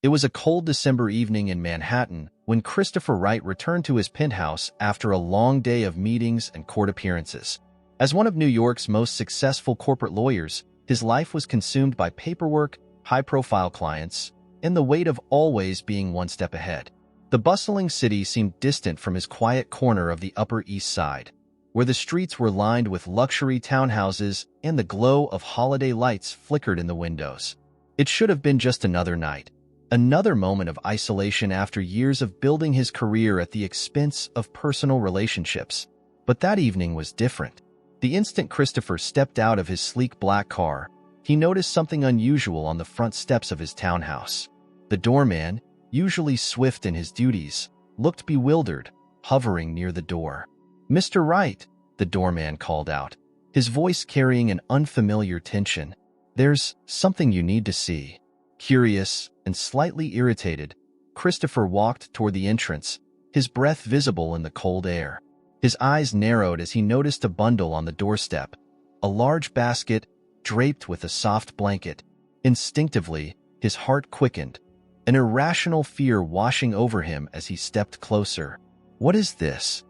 It was a cold December evening in Manhattan when Christopher Wright returned to his penthouse after a long day of meetings and court appearances. As one of New York's most successful corporate lawyers, his life was consumed by paperwork, high-profile clients, and the weight of always being one step ahead. The bustling city seemed distant from his quiet corner of the Upper East Side, where the streets were lined with luxury townhouses and the glow of holiday lights flickered in the windows. It should have been just another night, another moment of isolation after years of building his career at the expense of personal relationships. But that evening was different. The instant Christopher stepped out of his sleek black car, he noticed something unusual on the front steps of his townhouse. The doorman, usually swift in his duties, looked bewildered, hovering near the door. "Mr. Wright," the doorman called out, his voice carrying an unfamiliar tension. "There's something you need to see." Curious and slightly irritated, Christopher walked toward the entrance, his breath visible in the cold air. His eyes narrowed as he noticed a bundle on the doorstep, a large basket draped with a soft blanket. Instinctively, his heart quickened, an irrational fear washing over him as he stepped closer. "What is this?"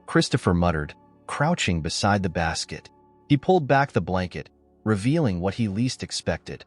Christopher muttered, crouching beside the basket. He pulled back the blanket, revealing what he least expected.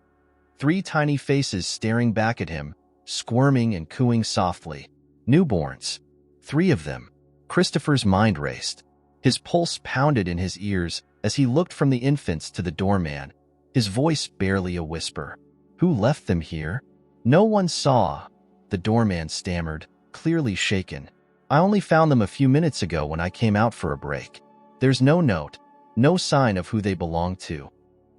3 tiny faces staring back at him, squirming and cooing softly. Newborns. 3 of them. Christopher's mind raced. His pulse pounded in his ears as he looked from the infants to the doorman, his voice barely a whisper. "Who left them here?" "No one saw," the doorman stammered, clearly shaken. "I only found them a few minutes ago when I came out for a break. There's no note, no sign of who they belong to."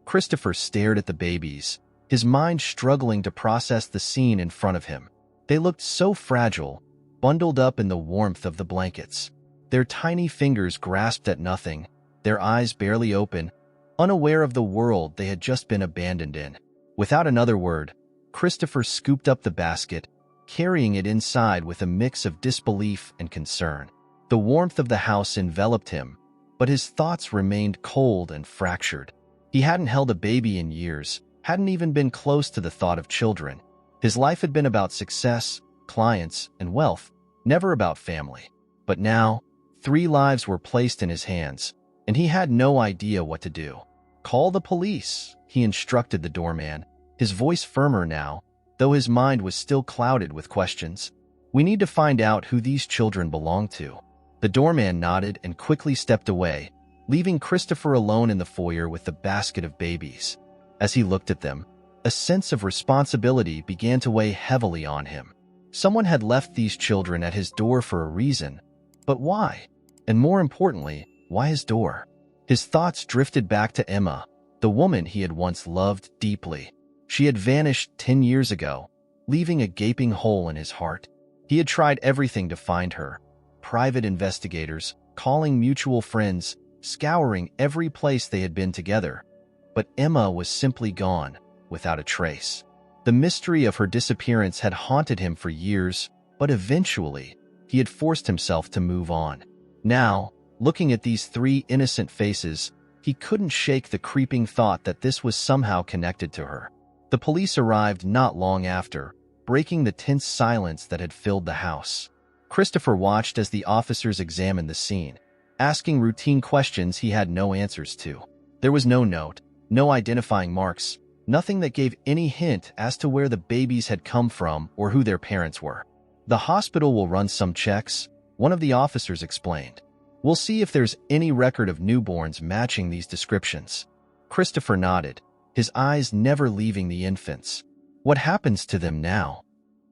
Christopher stared at the babies, his mind struggling to process the scene in front of him. They looked so fragile, bundled up in the warmth of the blankets. Their tiny fingers grasped at nothing, their eyes barely open, unaware of the world they had just been abandoned in. Without another word, Christopher scooped up the basket, carrying it inside with a mix of disbelief and concern. The warmth of the house enveloped him, but his thoughts remained cold and fractured. He hadn't held a baby in years, hadn't even been close to the thought of children. His life had been about success, clients, and wealth, never about family. But now, 3 lives were placed in his hands, and he had no idea what to do. "Call the police," he instructed the doorman, his voice firmer now, though his mind was still clouded with questions. "We need to find out who these children belong to." The doorman nodded and quickly stepped away, leaving Christopher alone in the foyer with the basket of babies. As he looked at them, a sense of responsibility began to weigh heavily on him. Someone had left these children at his door for a reason, but why? And more importantly, why his door? His thoughts drifted back to Emma, the woman he had once loved deeply. She had vanished 10 years ago, leaving a gaping hole in his heart. He had tried everything to find her. Private investigators, calling mutual friends, scouring every place they had been together. But Emma was simply gone, without a trace. The mystery of her disappearance had haunted him for years, but eventually, he had forced himself to move on. Now, looking at these 3 innocent faces, he couldn't shake the creeping thought that this was somehow connected to her. The police arrived not long after, breaking the tense silence that had filled the house. Christopher watched as the officers examined the scene, asking routine questions he had no answers to. There was no note, no identifying marks, nothing that gave any hint as to where the babies had come from or who their parents were. "The hospital will run some checks," one of the officers explained. "We'll see if there's any record of newborns matching these descriptions." Christopher nodded, his eyes never leaving the infants. What happens to them now?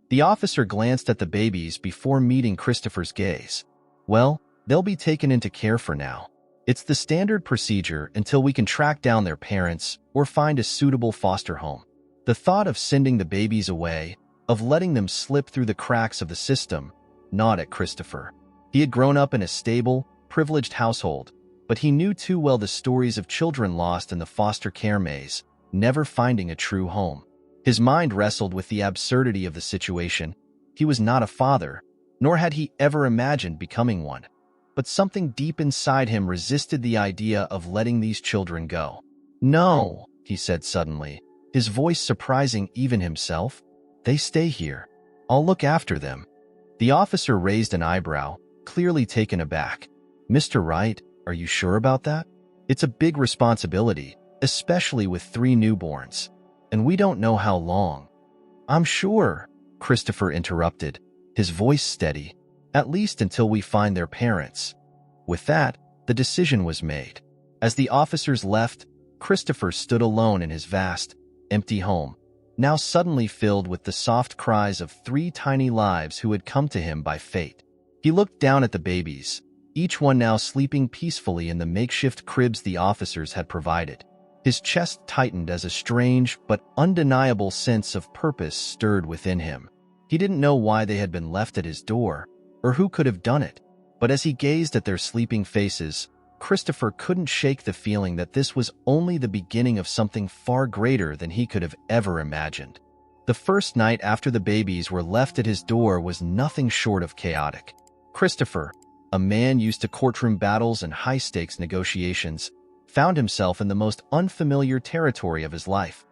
The officer glanced at the babies before meeting Christopher's gaze. "Well, they'll be taken into care for now. It's the standard procedure until we can track down their parents or find a suitable foster home." The thought of sending the babies away, of letting them slip through the cracks of the system, gnawed at Christopher. He had grown up in a stable, privileged household, but he knew too well the stories of children lost in the foster care maze, never finding a true home. His mind wrestled with the absurdity of the situation. He was not a father, nor had he ever imagined becoming one. But something deep inside him resisted the idea of letting these children go. "No," he said suddenly, his voice surprising even himself. They stay here. I'll look after them." The officer raised an eyebrow, clearly taken aback. "Mr. Wright, are you sure about that? It's a big responsibility, especially with 3 newborns. And we don't know how long." "I'm sure," Christopher interrupted, his voice steady, "at least until we find their parents." With that, the decision was made. As the officers left, Christopher stood alone in his vast, empty home, now suddenly filled with the soft cries of 3 tiny lives who had come to him by fate. He looked down at the babies, each one now sleeping peacefully in the makeshift cribs the officers had provided. His chest tightened as a strange but undeniable sense of purpose stirred within him. He didn't know why they had been left at his door, or who could have done it, but as he gazed at their sleeping faces, Christopher couldn't shake the feeling that this was only the beginning of something far greater than he could have ever imagined. The first night after the babies were left at his door was nothing short of chaotic. Christopher, a man used to courtroom battles and high-stakes negotiations, found himself in the most unfamiliar territory of his life.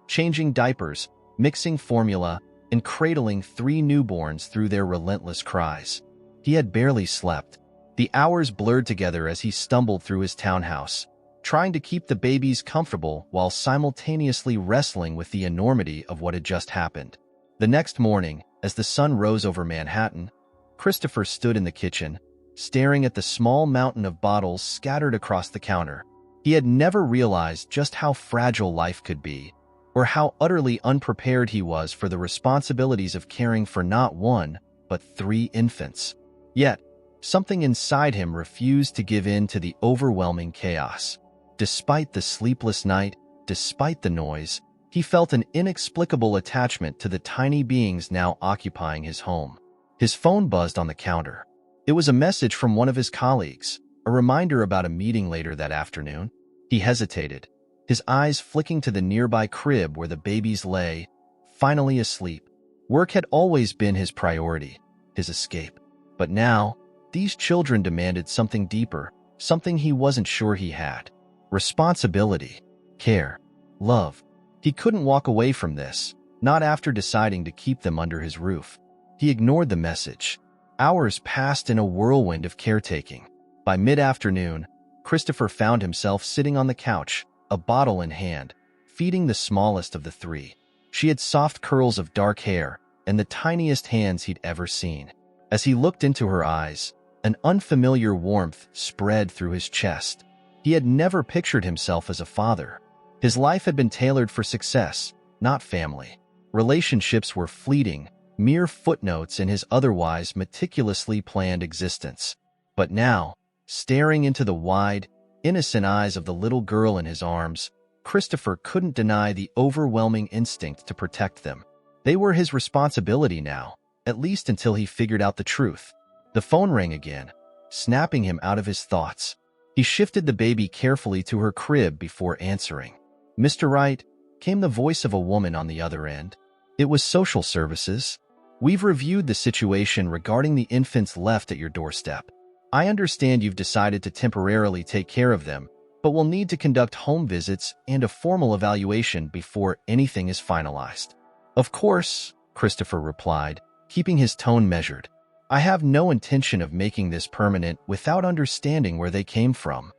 Changing diapers, mixing formula, and cradling 3 newborns through their relentless cries. He had barely slept. The hours blurred together as he stumbled through his townhouse, trying to keep the babies comfortable while simultaneously wrestling with the enormity of what had just happened. The next morning, as the sun rose over Manhattan, Christopher stood in the kitchen, staring at the small mountain of bottles scattered across the counter. He had never realized just how fragile life could be, or how utterly unprepared he was for the responsibilities of caring for not 1, but 3 infants. Yet, something inside him refused to give in to the overwhelming chaos. Despite the sleepless night, despite the noise, he felt an inexplicable attachment to the tiny beings now occupying his home. His phone buzzed on the counter. It was a message from one of his colleagues, a reminder about a meeting later that afternoon. He hesitated, his eyes flicking to the nearby crib where the babies lay, finally asleep. Work had always been his priority, his escape. But now, these children demanded something deeper, something he wasn't sure he had. Responsibility, care, love. He couldn't walk away from this, not after deciding to keep them under his roof. He ignored the message. Hours passed in a whirlwind of caretaking. By mid-afternoon, Christopher found himself sitting on the couch, a bottle in hand, feeding the smallest of the 3. She had soft curls of dark hair and the tiniest hands he'd ever seen. As he looked into her eyes, an unfamiliar warmth spread through his chest. He had never pictured himself as a father. His life had been tailored for success, not family. Relationships were fleeting, mere footnotes in his otherwise meticulously planned existence. But now, staring into the wide, innocent eyes of the little girl in his arms, Christopher couldn't deny the overwhelming instinct to protect them. They were his responsibility now, at least until he figured out the truth. The phone rang again, snapping him out of his thoughts. He shifted the baby carefully to her crib before answering. "Mr. Wright," came the voice of a woman on the other end. "It was social services. We've reviewed the situation regarding the infants left at your doorstep. I understand you've decided to temporarily take care of them, but we'll need to conduct home visits and a formal evaluation before anything is finalized." "Of course," Christopher replied, keeping his tone measured. "I have no intention of making this permanent without understanding where they came from."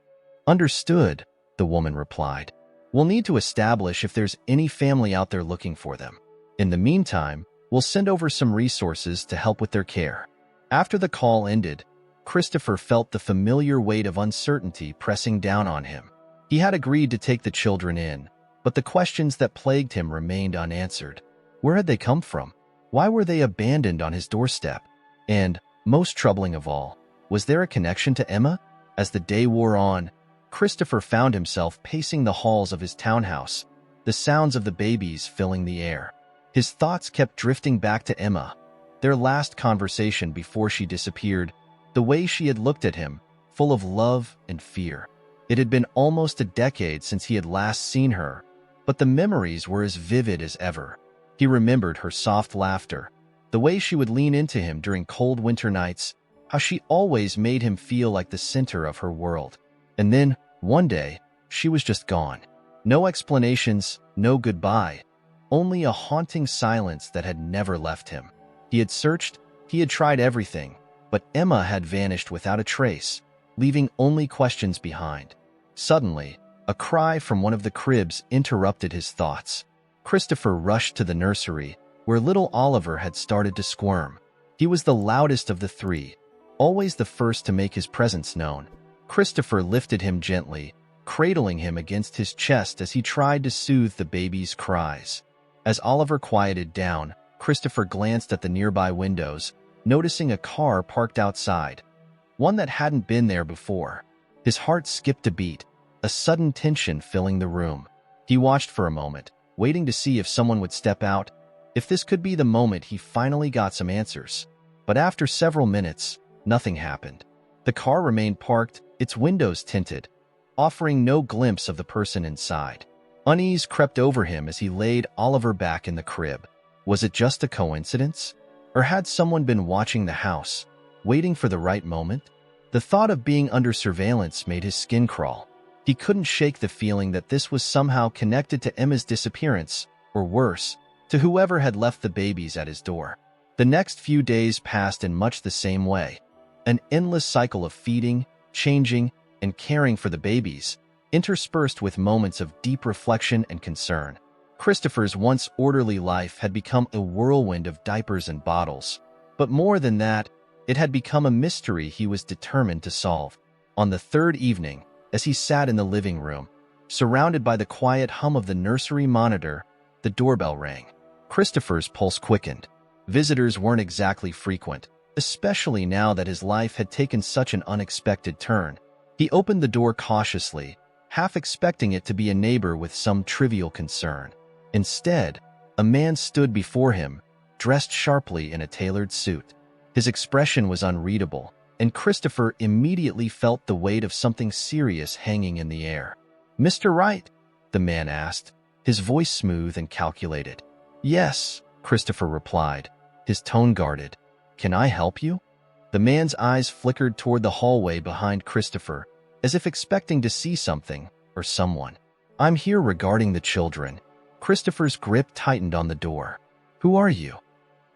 "Understood," the woman replied. "We'll need to establish if there's any family out there looking for them. In the meantime, we'll send over some resources to help with their care." After the call ended, Christopher felt the familiar weight of uncertainty pressing down on him. He had agreed to take the children in, but the questions that plagued him remained unanswered. Where had they come from? Why were they abandoned on his doorstep? And, most troubling of all, was there a connection to Emma? As the day wore on, Christopher found himself pacing the halls of his townhouse, the sounds of the babies filling the air. His thoughts kept drifting back to Emma, their last conversation before she disappeared, the way she had looked at him, full of love and fear. It had been almost a decade since he had last seen her, but the memories were as vivid as ever. He remembered her soft laughter, the way she would lean into him during cold winter nights, how she always made him feel like the center of her world. And then, one day, she was just gone. No explanations, no goodbye, only a haunting silence that had never left him. He had searched, he had tried everything, but Emma had vanished without a trace, leaving only questions behind. Suddenly, a cry from one of the cribs interrupted his thoughts. Christopher rushed to the nursery, where little Oliver had started to squirm. He was the loudest of the three, always the first to make his presence known. Christopher lifted him gently, cradling him against his chest as he tried to soothe the baby's cries. As Oliver quieted down, Christopher glanced at the nearby windows, noticing a car parked outside, one that hadn't been there before. His heart skipped a beat, a sudden tension filling the room. He watched for a moment, waiting to see if someone would step out, if this could be the moment he finally got some answers. But after several minutes, nothing happened. The car remained parked, its windows tinted, offering no glimpse of the person inside. Unease crept over him as he laid Oliver back in the crib. Was it just a coincidence? Or had someone been watching the house, waiting for the right moment? The thought of being under surveillance made his skin crawl. He couldn't shake the feeling that this was somehow connected to Emma's disappearance, or worse, to whoever had left the babies at his door. The next few days passed in much the same way. An endless cycle of feeding, changing, and caring for the babies, interspersed with moments of deep reflection and concern. Christopher's once orderly life had become a whirlwind of diapers and bottles. But more than that, it had become a mystery he was determined to solve. On the third evening, as he sat in the living room, surrounded by the quiet hum of the nursery monitor, the doorbell rang. Christopher's pulse quickened. Visitors weren't exactly frequent, especially now that his life had taken such an unexpected turn. He opened the door cautiously, half expecting it to be a neighbor with some trivial concern. Instead, a man stood before him, dressed sharply in a tailored suit. His expression was unreadable, and Christopher immediately felt the weight of something serious hanging in the air. "Mr. Wright?" the man asked, his voice smooth and calculated. "Yes," Christopher replied, his tone guarded. "Can I help you?" The man's eyes flickered toward the hallway behind Christopher, as if expecting to see something or someone. "I'm here regarding the children." Christopher's grip tightened on the door. "Who are you?"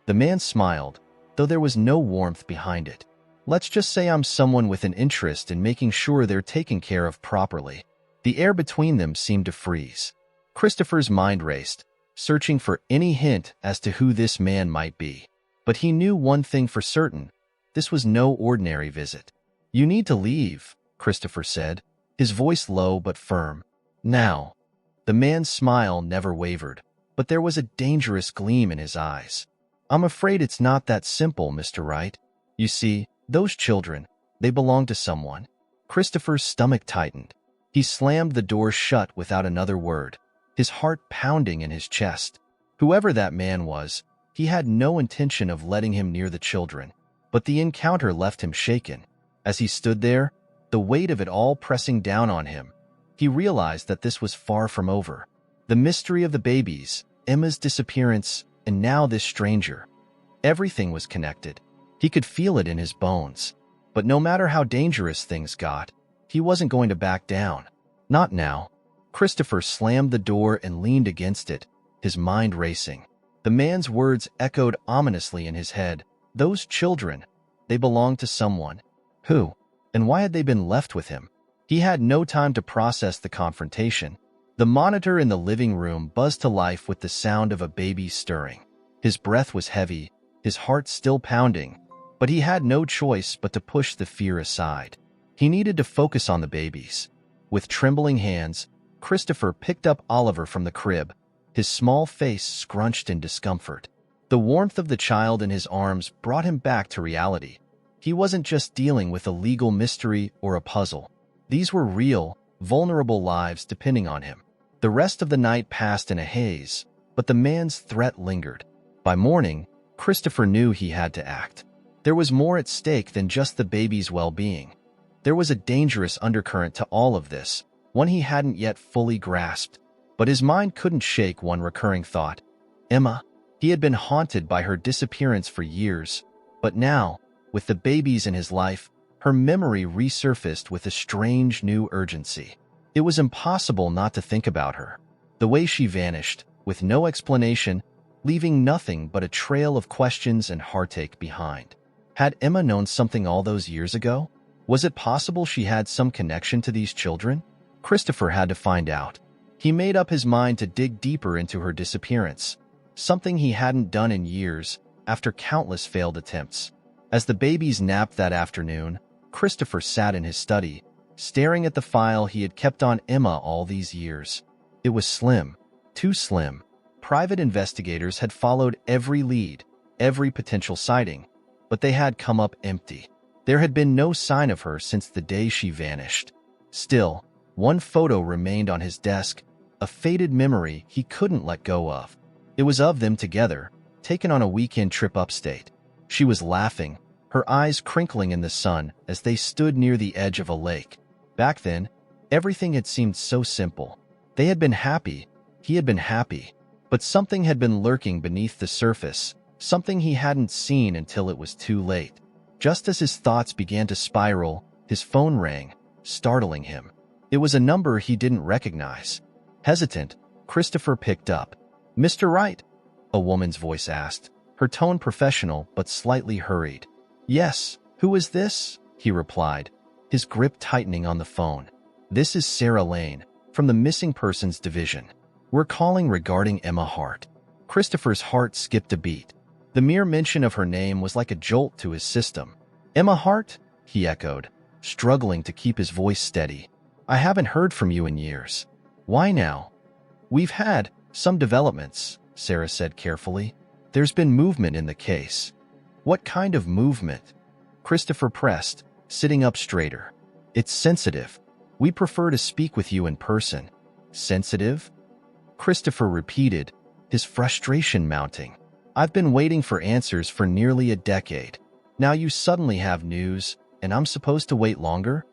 The man smiled, though there was no warmth behind it. "Let's just say I'm someone with an interest in making sure they're taken care of properly." The air between them seemed to freeze. Christopher's mind raced, searching for any hint as to who this man might be. But he knew one thing for certain: this was no ordinary visit. "You need to leave," Christopher said, his voice low but firm. "Now." The man's smile never wavered, but there was a dangerous gleam in his eyes. "I'm afraid it's not that simple, Mr. Wright. You see, those children, they belong to someone." Christopher's stomach tightened. He slammed the door shut without another word, his heart pounding in his chest. Whoever that man was, he had no intention of letting him near the children. But the encounter left him shaken. As he stood there, the weight of it all pressing down on him, he realized that this was far from over. The mystery of the babies, Emma's disappearance, and now this stranger. Everything was connected. He could feel it in his bones. But no matter how dangerous things got, he wasn't going to back down. Not now. Christopher slammed the door and leaned against it, his mind racing. The man's words echoed ominously in his head. Those children, they belonged to someone. Who? And why had they been left with him? He had no time to process the confrontation. The monitor in the living room buzzed to life with the sound of a baby stirring. His breath was heavy, his heart still pounding, but he had no choice but to push the fear aside. He needed to focus on the babies. With trembling hands, Christopher picked up Oliver from the crib, his small face scrunched in discomfort. The warmth of the child in his arms brought him back to reality. He wasn't just dealing with a legal mystery or a puzzle. These were real, vulnerable lives depending on him. The rest of the night passed in a haze, but the man's threat lingered. By morning, Christopher knew he had to act. There was more at stake than just the baby's well-being. There was a dangerous undercurrent to all of this, one he hadn't yet fully grasped. But his mind couldn't shake one recurring thought. Emma. He had been haunted by her disappearance for years, but now, with the babies in his life, her memory resurfaced with a strange new urgency. It was impossible not to think about her. The way she vanished, with no explanation, leaving nothing but a trail of questions and heartache behind. Had Emma known something all those years ago? Was it possible she had some connection to these children? Christopher had to find out. He made up his mind to dig deeper into her disappearance, something he hadn't done in years after countless failed attempts. As the babies napped that afternoon, Christopher sat in his study, staring at the file he had kept on Emma all these years. It was slim, too slim. Private investigators had followed every lead, every potential sighting, but they had come up empty. There had been no sign of her since the day she vanished. Still, one photo remained on his desk, a faded memory he couldn't let go of. It was of them together, taken on a weekend trip upstate. She was laughing, her eyes crinkling in the sun as they stood near the edge of a lake. Back then, everything had seemed so simple. They had been happy, he had been happy, but something had been lurking beneath the surface, something he hadn't seen until it was too late. Just as his thoughts began to spiral, his phone rang, startling him. It was a number he didn't recognize. Hesitant, Christopher picked up. "Mr. Wright?" a woman's voice asked, her tone professional but slightly hurried. "Yes, who is this?" he replied, his grip tightening on the phone. "This is Sarah Lane, from the Missing Persons Division. We're calling regarding Emma Hart." Christopher's heart skipped a beat. The mere mention of her name was like a jolt to his system. "Emma Hart?" he echoed, struggling to keep his voice steady. "I haven't heard from you in years. Why now?" "We've had some developments," Sarah said carefully. "There's been movement in the case." "What kind of movement?" Christopher pressed, sitting up straighter. "It's sensitive. We prefer to speak with you in person." "Sensitive?" Christopher repeated, his frustration mounting. "I've been waiting for answers for nearly a decade. Now you suddenly have news, and I'm supposed to wait longer?"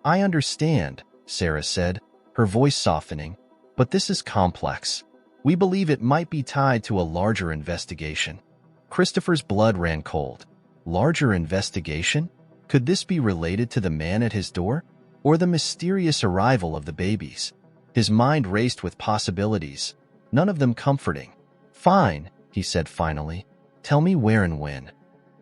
"I understand," Sarah said, her voice softening, "but this is complex. We believe it might be tied to a larger investigation." Christopher's blood ran cold. Larger investigation? Could this be related to the man at his door? Or the mysterious arrival of the babies? His mind raced with possibilities, none of them comforting. "Fine," he said finally. "Tell me where and when."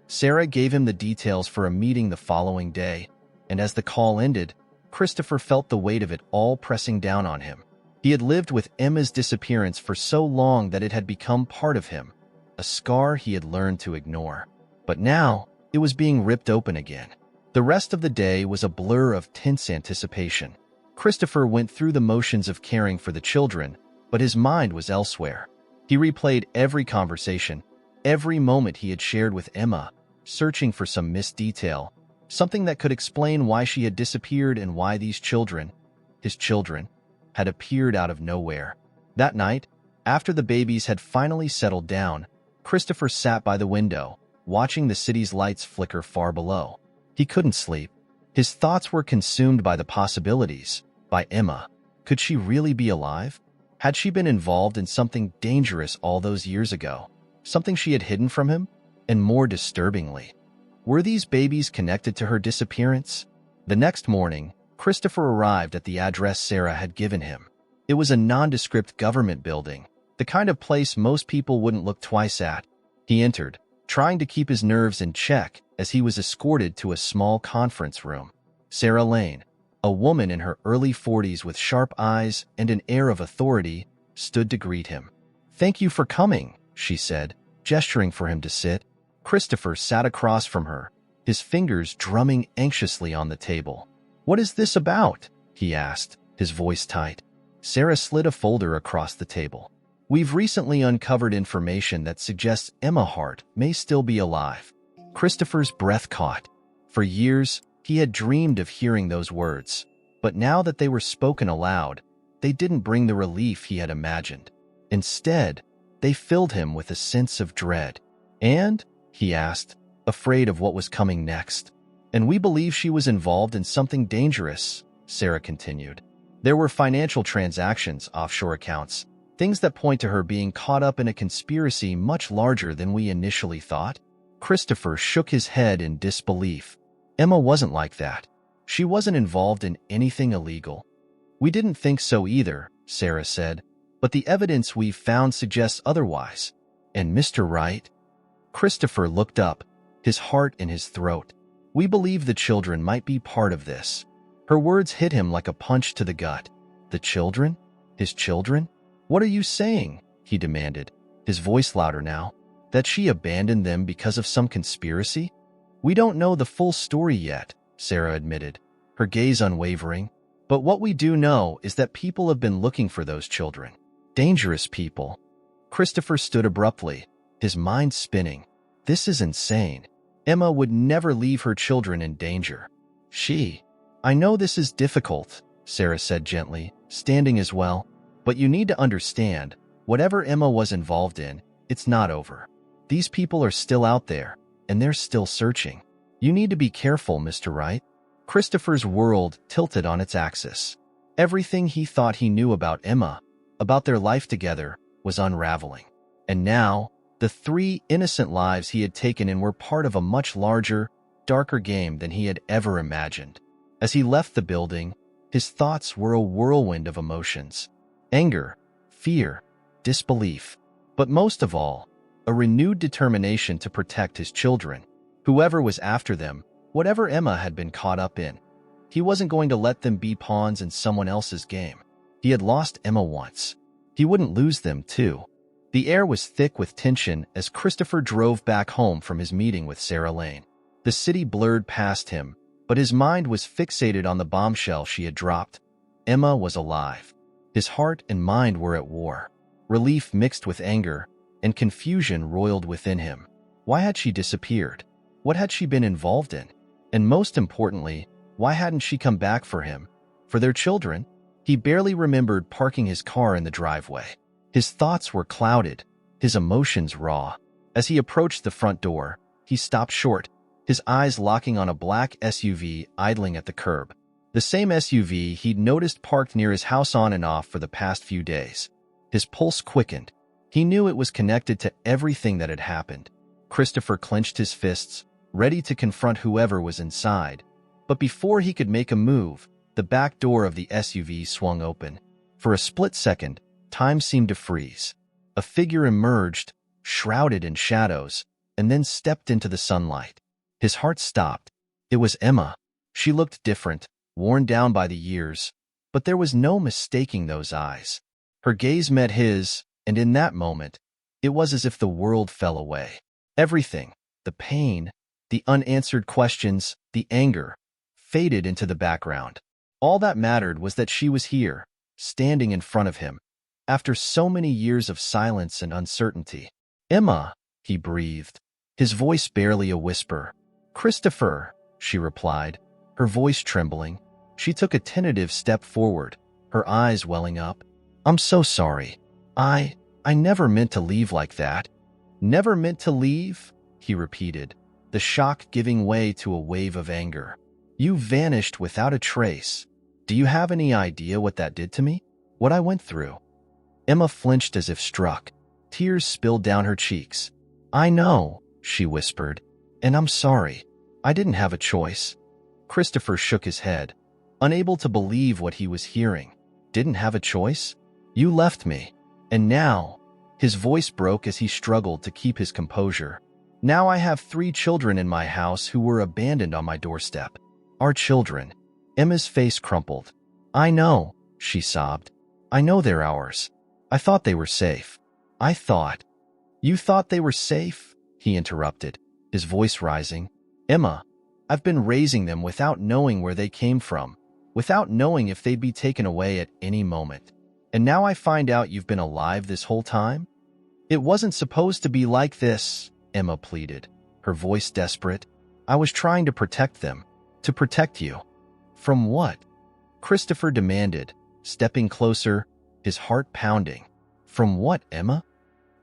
Sarah gave him the details for a meeting the following day, and as the call ended, Christopher felt the weight of it all pressing down on him. He had lived with Emma's disappearance for so long that it had become part of him, a scar he had learned to ignore. But now, it was being ripped open again. The rest of the day was a blur of tense anticipation. Christopher went through the motions of caring for the children, but his mind was elsewhere. He replayed every conversation, every moment he had shared with Emma, searching for some missed detail, something that could explain why she had disappeared and why these children, his children, had appeared out of nowhere. That night, after the babies had finally settled down, Christopher sat by the window, watching the city's lights flicker far below. He couldn't sleep. His thoughts were consumed by the possibilities, by Emma. Could she really be alive? Had she been involved in something dangerous all those years ago? Something she had hidden from him? And more disturbingly, were these babies connected to her disappearance? The next morning, Christopher arrived at the address Sarah had given him. It was a nondescript government building, the kind of place most people wouldn't look twice at. He entered, trying to keep his nerves in check as he was escorted to a small conference room. Sarah Lane, a woman in her early 40s with sharp eyes and an air of authority, stood to greet him. "Thank you for coming," she said, gesturing for him to sit. Christopher sat across from her, his fingers drumming anxiously on the table. "What is this about?" he asked, his voice tight. Sarah slid a folder across the table. "We've recently uncovered information that suggests Emma Hart may still be alive." Christopher's breath caught. For years, he had dreamed of hearing those words, but now that they were spoken aloud, they didn't bring the relief he had imagined. Instead, they filled him with a sense of dread. "And?" he asked, afraid of what was coming next. "And we believe she was involved in something dangerous," Sarah continued. "There were financial transactions, offshore accounts, things that point to her being caught up in a conspiracy much larger than we initially thought." Christopher shook his head in disbelief. Emma wasn't like that. She wasn't involved in anything illegal. "We didn't think so either," Sarah said, but the evidence we've found suggests otherwise. And Mr. Wright? Christopher looked up, his heart in his throat. We believe the children might be part of this. Her words hit him like a punch to the gut. The children? His children? What are you saying? He demanded, his voice louder now. That she abandoned them because of some conspiracy? We don't know the full story yet, Sarah admitted, her gaze unwavering. But what we do know is that people have been looking for those children. Dangerous people. Christopher stood abruptly, his mind spinning. This is insane. Emma would never leave her children in danger. I know this is difficult, Sarah said gently, standing as well. But you need to understand, whatever Emma was involved in, it's not over. These people are still out there, and they're still searching. You need to be careful, Mr. Wright. Christopher's world tilted on its axis. Everything he thought he knew about Emma, about their life together, was unraveling. And now, the 3 innocent lives he had taken in were part of a much larger, darker game than he had ever imagined. As he left the building, his thoughts were a whirlwind of emotions. Anger, fear, disbelief, but most of all, a renewed determination to protect his children, whoever was after them, whatever Emma had been caught up in. He wasn't going to let them be pawns in someone else's game. He had lost Emma once. He wouldn't lose them too. The air was thick with tension as Christopher drove back home from his meeting with Sarah Lane. The city blurred past him, but his mind was fixated on the bombshell she had dropped. Emma was alive. His heart and mind were at war. Relief mixed with anger, and confusion roiled within him. Why had she disappeared? What had she been involved in? And most importantly, why hadn't she come back for him? For their children? He barely remembered parking his car in the driveway. His thoughts were clouded, his emotions raw. As he approached the front door, he stopped short, his eyes locking on a black SUV idling at the curb. The same SUV he'd noticed parked near his house on and off for the past few days. His pulse quickened. He knew it was connected to everything that had happened. Christopher clenched his fists, ready to confront whoever was inside. But before he could make a move, the back door of the SUV swung open. For a split second, time seemed to freeze. A figure emerged, shrouded in shadows, and then stepped into the sunlight. His heart stopped. It was Emma. She looked different, worn down by the years, but there was no mistaking those eyes. Her gaze met his, and in that moment, it was as if the world fell away. Everything, the pain, the unanswered questions, the anger, faded into the background. All that mattered was that she was here, standing in front of him, after so many years of silence and uncertainty. Emma, he breathed, his voice barely a whisper. Christopher, she replied, her voice trembling. She took a tentative step forward, her eyes welling up. I'm so sorry. I never meant to leave like that. Never meant to leave? He repeated, the shock giving way to a wave of anger. You vanished without a trace. Do you have any idea what that did to me? What I went through? Emma flinched as if struck. Tears spilled down her cheeks. I know, she whispered, and I'm sorry. I didn't have a choice. Christopher shook his head, unable to believe what he was hearing. Didn't have a choice? You left me. And now, his voice broke as he struggled to keep his composure. Now I have 3 children in my house who were abandoned on my doorstep. Our children. Emma's face crumpled. I know, she sobbed. I know they're ours. I thought they were safe. I thought. You thought they were safe? He interrupted, his voice rising. Emma, I've been raising them without knowing where they came from, without knowing if they'd be taken away at any moment. And now I find out you've been alive this whole time? It wasn't supposed to be like this, Emma pleaded, her voice desperate. I was trying to protect them, to protect you. From what? Christopher demanded, stepping closer, his heart pounding. From what, Emma?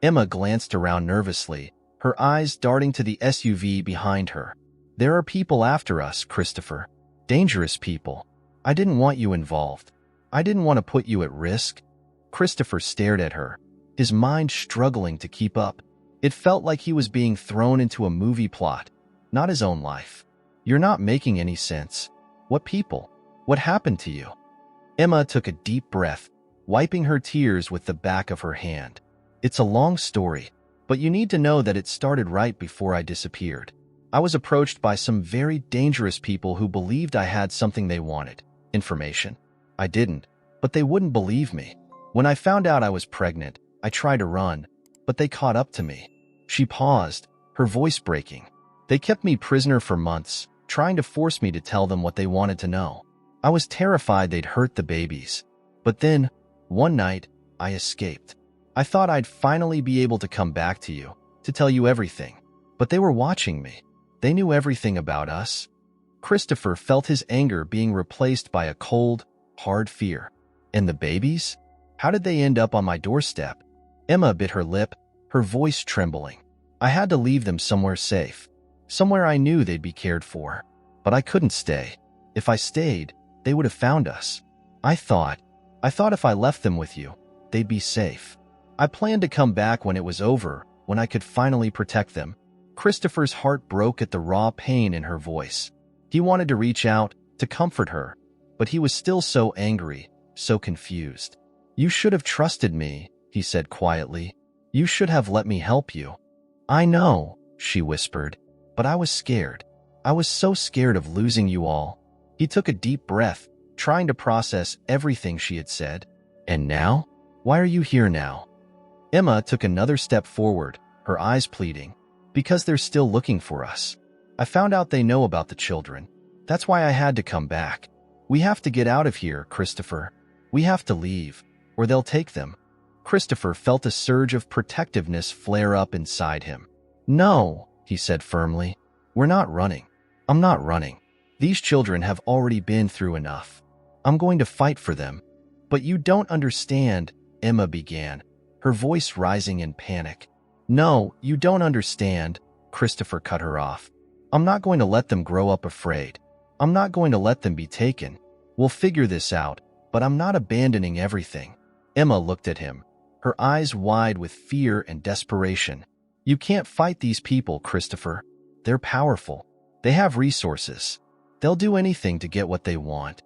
Emma glanced around nervously, her eyes darting to the SUV behind her. There are people after us, Christopher. Dangerous people. I didn't want you involved. I didn't want to put you at risk. Christopher stared at her, his mind struggling to keep up. It felt like he was being thrown into a movie plot, not his own life. You're not making any sense. What people? What happened to you? Emma took a deep breath, wiping her tears with the back of her hand. "It's a long story, but you need to know that it started right before I disappeared. I was approached by some very dangerous people who believed I had something they wanted. Information. I didn't, but they wouldn't believe me. When I found out I was pregnant, I tried to run, but they caught up to me." She paused, her voice breaking. "They kept me prisoner for months, trying to force me to tell them what they wanted to know. I was terrified they'd hurt the babies. But then, one night, I escaped. I thought I'd finally be able to come back to you, to tell you everything. But they were watching me. They knew everything about us." Christopher felt his anger being replaced by a cold, hard fear. "And the babies? How did they end up on my doorstep?" Emma bit her lip, her voice trembling. "I had to leave them somewhere safe. Somewhere I knew they'd be cared for. But I couldn't stay. If I stayed, they would have found us. I thought if I left them with you, they'd be safe. I planned to come back when it was over, when I could finally protect them." Christopher's heart broke at the raw pain in her voice. He wanted to reach out, to comfort her, but he was still so angry, so confused. "You should have trusted me," he said quietly. "You should have let me help you." "I know," she whispered, "but I was scared. I was so scared of losing you all." He took a deep breath, trying to process everything she had said. "And now? Why are you here now?" Emma took another step forward, her eyes pleading. "Because they're still looking for us. I found out they know about the children. That's why I had to come back. We have to get out of here, Christopher. We have to leave, or they'll take them." Christopher felt a surge of protectiveness flare up inside him. "No," he said firmly. "We're not running. I'm not running. These children have already been through enough. I'm going to fight for them." "But you don't understand," Emma began, her voice rising in panic. "No, you don't understand," Christopher cut her off. "I'm not going to let them grow up afraid. I'm not going to let them be taken. We'll figure this out, but I'm not abandoning everything." Emma looked at him, her eyes wide with fear and desperation. "You can't fight these people, Christopher. They're powerful. They have resources. They'll do anything to get what they want."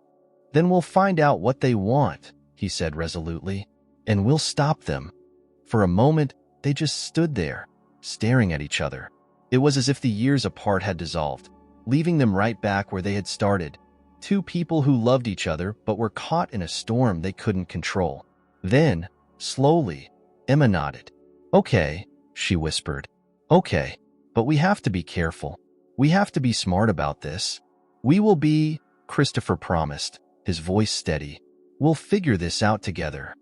"Then we'll find out what they want," he said resolutely, "and we'll stop them." For a moment, they just stood there, staring at each other. It was as if the years apart had dissolved, leaving them right back where they had started. Two people who loved each other but were caught in a storm they couldn't control. Then, slowly, Emma nodded. "Okay," she whispered. "Okay, but we have to be careful. We have to be smart about this." "We will be," Christopher promised, his voice steady. "We'll figure this out together."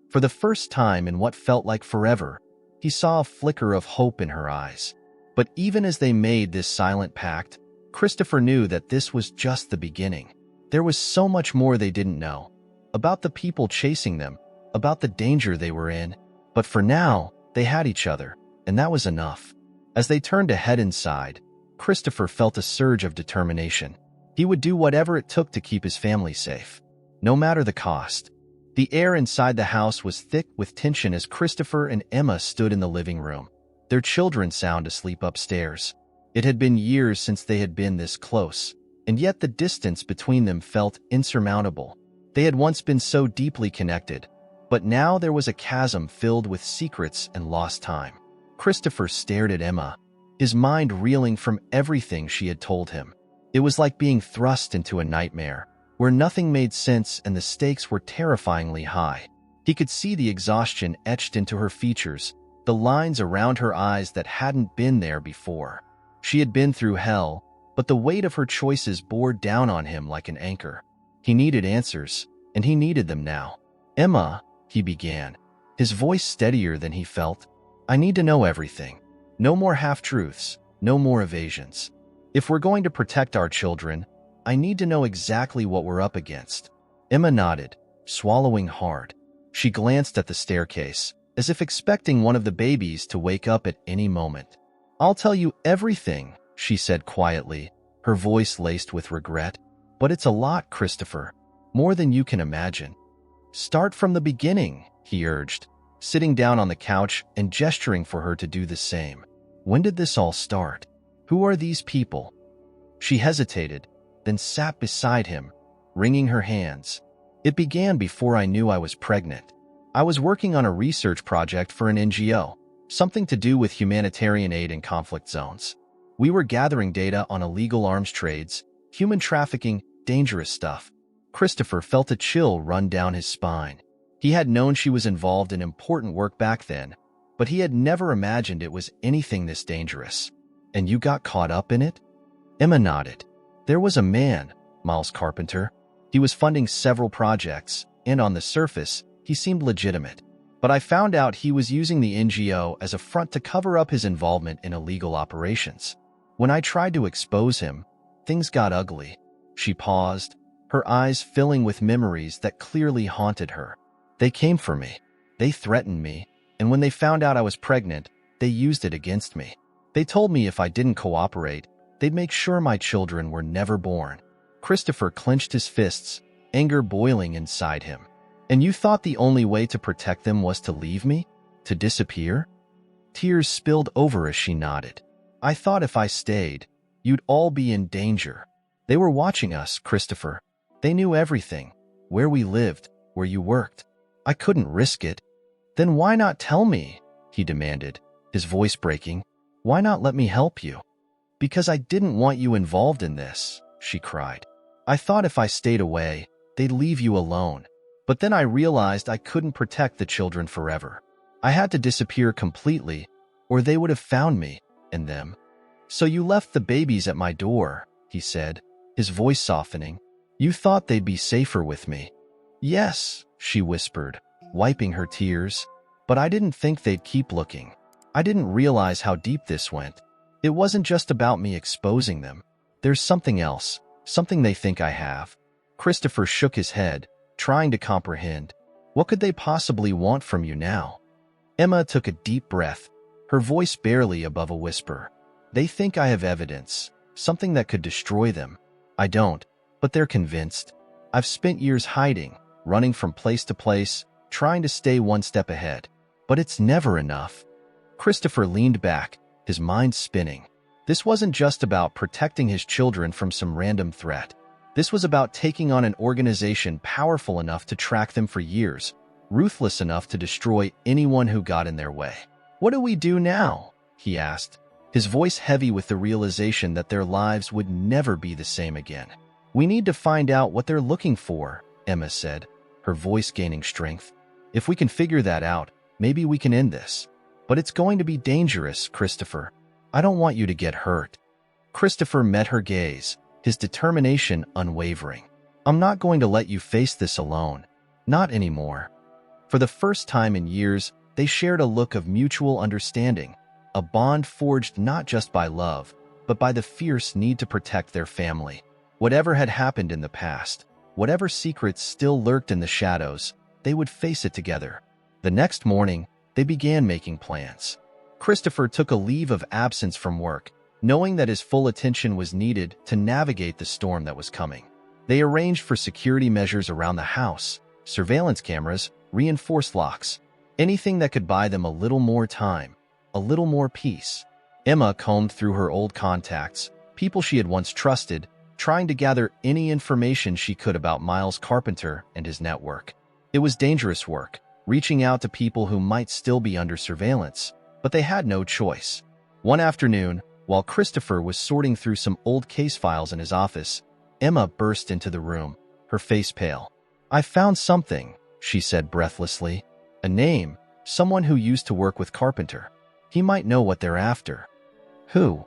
For the first time in what felt like forever, he saw a flicker of hope in her eyes. But even as they made this silent pact, Christopher knew that this was just the beginning. There was so much more they didn't know. About the people chasing them, about the danger they were in. But for now, they had each other, and that was enough. As they turned to head inside, Christopher felt a surge of determination. He would do whatever it took to keep his family safe, no matter the cost. The air inside the house was thick with tension as Christopher and Emma stood in the living room, their children sound asleep upstairs. It had been years since they had been this close, and yet the distance between them felt insurmountable. They had once been so deeply connected, but now there was a chasm filled with secrets and lost time. Christopher stared at Emma, his mind reeling from everything she had told him. It was like being thrust into a nightmare, where nothing made sense and the stakes were terrifyingly high. He could see the exhaustion etched into her features, the lines around her eyes that hadn't been there before. She had been through hell, but the weight of her choices bore down on him like an anchor. He needed answers, and he needed them now. "Emma," he began, his voice steadier than he felt, "I need to know everything. No more half-truths, no more evasions. If we're going to protect our children, I need to know exactly what we're up against." Emma nodded, swallowing hard. She glanced at the staircase, as if expecting one of the babies to wake up at any moment. "I'll tell you everything," she said quietly, her voice laced with regret. "But it's a lot, Christopher, more than you can imagine." "Start from the beginning," he urged, sitting down on the couch and gesturing for her to do the same. "When did this all start? Who are these people?" She hesitated, then sat beside him, wringing her hands. It began before I knew I was pregnant. I was working on a research project for an NGO, something to do with humanitarian aid in conflict zones. We were gathering data on illegal arms trades, human trafficking, dangerous stuff. Christopher felt a chill run down his spine. He had known she was involved in important work back then, but he had never imagined it was anything this dangerous. And you got caught up in it? Emma nodded. There was a man, Miles Carpenter. He was funding several projects, and on the surface, he seemed legitimate. But I found out he was using the NGO as a front to cover up his involvement in illegal operations. When I tried to expose him, things got ugly. She paused, her eyes filling with memories that clearly haunted her. They came for me. They threatened me. And when they found out I was pregnant, they used it against me. They told me if I didn't cooperate, they'd make sure my children were never born. Christopher clenched his fists, anger boiling inside him. And you thought the only way to protect them was to leave me? To disappear? Tears spilled over as she nodded. I thought if I stayed, you'd all be in danger. They were watching us, Christopher. They knew everything. Where we lived, where you worked. I couldn't risk it. Then why not tell me? He demanded, his voice breaking. Why not let me help you? Because I didn't want you involved in this, she cried. I thought if I stayed away, they'd leave you alone. But then I realized I couldn't protect the children forever. I had to disappear completely, or they would have found me and them. So you left the babies at my door, he said, his voice softening. You thought they'd be safer with me. Yes, she whispered, wiping her tears. But I didn't think they'd keep looking. I didn't realize how deep this went. It wasn't just about me exposing them. There's something else, something they think I have. Christopher shook his head, trying to comprehend. What could they possibly want from you now? Emma took a deep breath, her voice barely above a whisper. They think I have evidence, something that could destroy them. I don't, but they're convinced. I've spent years hiding, running from place to place, trying to stay one step ahead. But it's never enough. Christopher leaned back, his mind spinning. This wasn't just about protecting his children from some random threat. This was about taking on an organization powerful enough to track them for years, ruthless enough to destroy anyone who got in their way. What do we do now? He asked, his voice heavy with the realization that their lives would never be the same again. We need to find out what they're looking for, Emma said, her voice gaining strength. If we can figure that out, maybe we can end this. But it's going to be dangerous, Christopher. I don't want you to get hurt. Christopher met her gaze, his determination unwavering. I'm not going to let you face this alone. Not anymore. For the first time in years, they shared a look of mutual understanding, a bond forged not just by love, but by the fierce need to protect their family. Whatever had happened in the past, whatever secrets still lurked in the shadows, they would face it together. The next morning, they began making plans. Christopher took a leave of absence from work, knowing that his full attention was needed to navigate the storm that was coming. They arranged for security measures around the house, surveillance cameras, reinforced locks, anything that could buy them a little more time, a little more peace. Emma combed through her old contacts, people she had once trusted, trying to gather any information she could about Miles Carpenter and his network. It was dangerous work, reaching out to people who might still be under surveillance, but they had no choice. One afternoon, while Christopher was sorting through some old case files in his office, Emma burst into the room, her face pale. I found something, she said breathlessly. A name, someone who used to work with Carpenter. He might know what they're after. Who?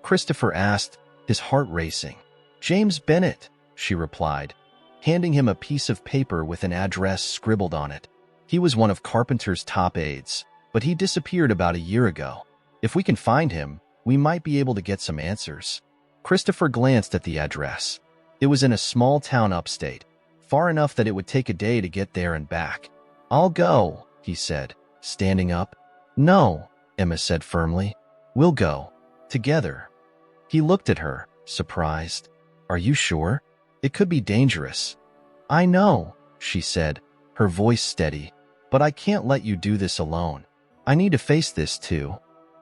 Christopher asked, his heart racing. James Bennett, she replied, handing him a piece of paper with an address scribbled on it. He was one of Carpenter's top aides, but he disappeared about a year ago. If we can find him, we might be able to get some answers. Christopher glanced at the address. It was in a small town upstate, far enough that it would take a day to get there and back. I'll go, he said, standing up. No, Emma said firmly. We'll go. Together. He looked at her, surprised. Are you sure? It could be dangerous. I know, she said, her voice steady. But I can't let you do this alone. I need to face this too.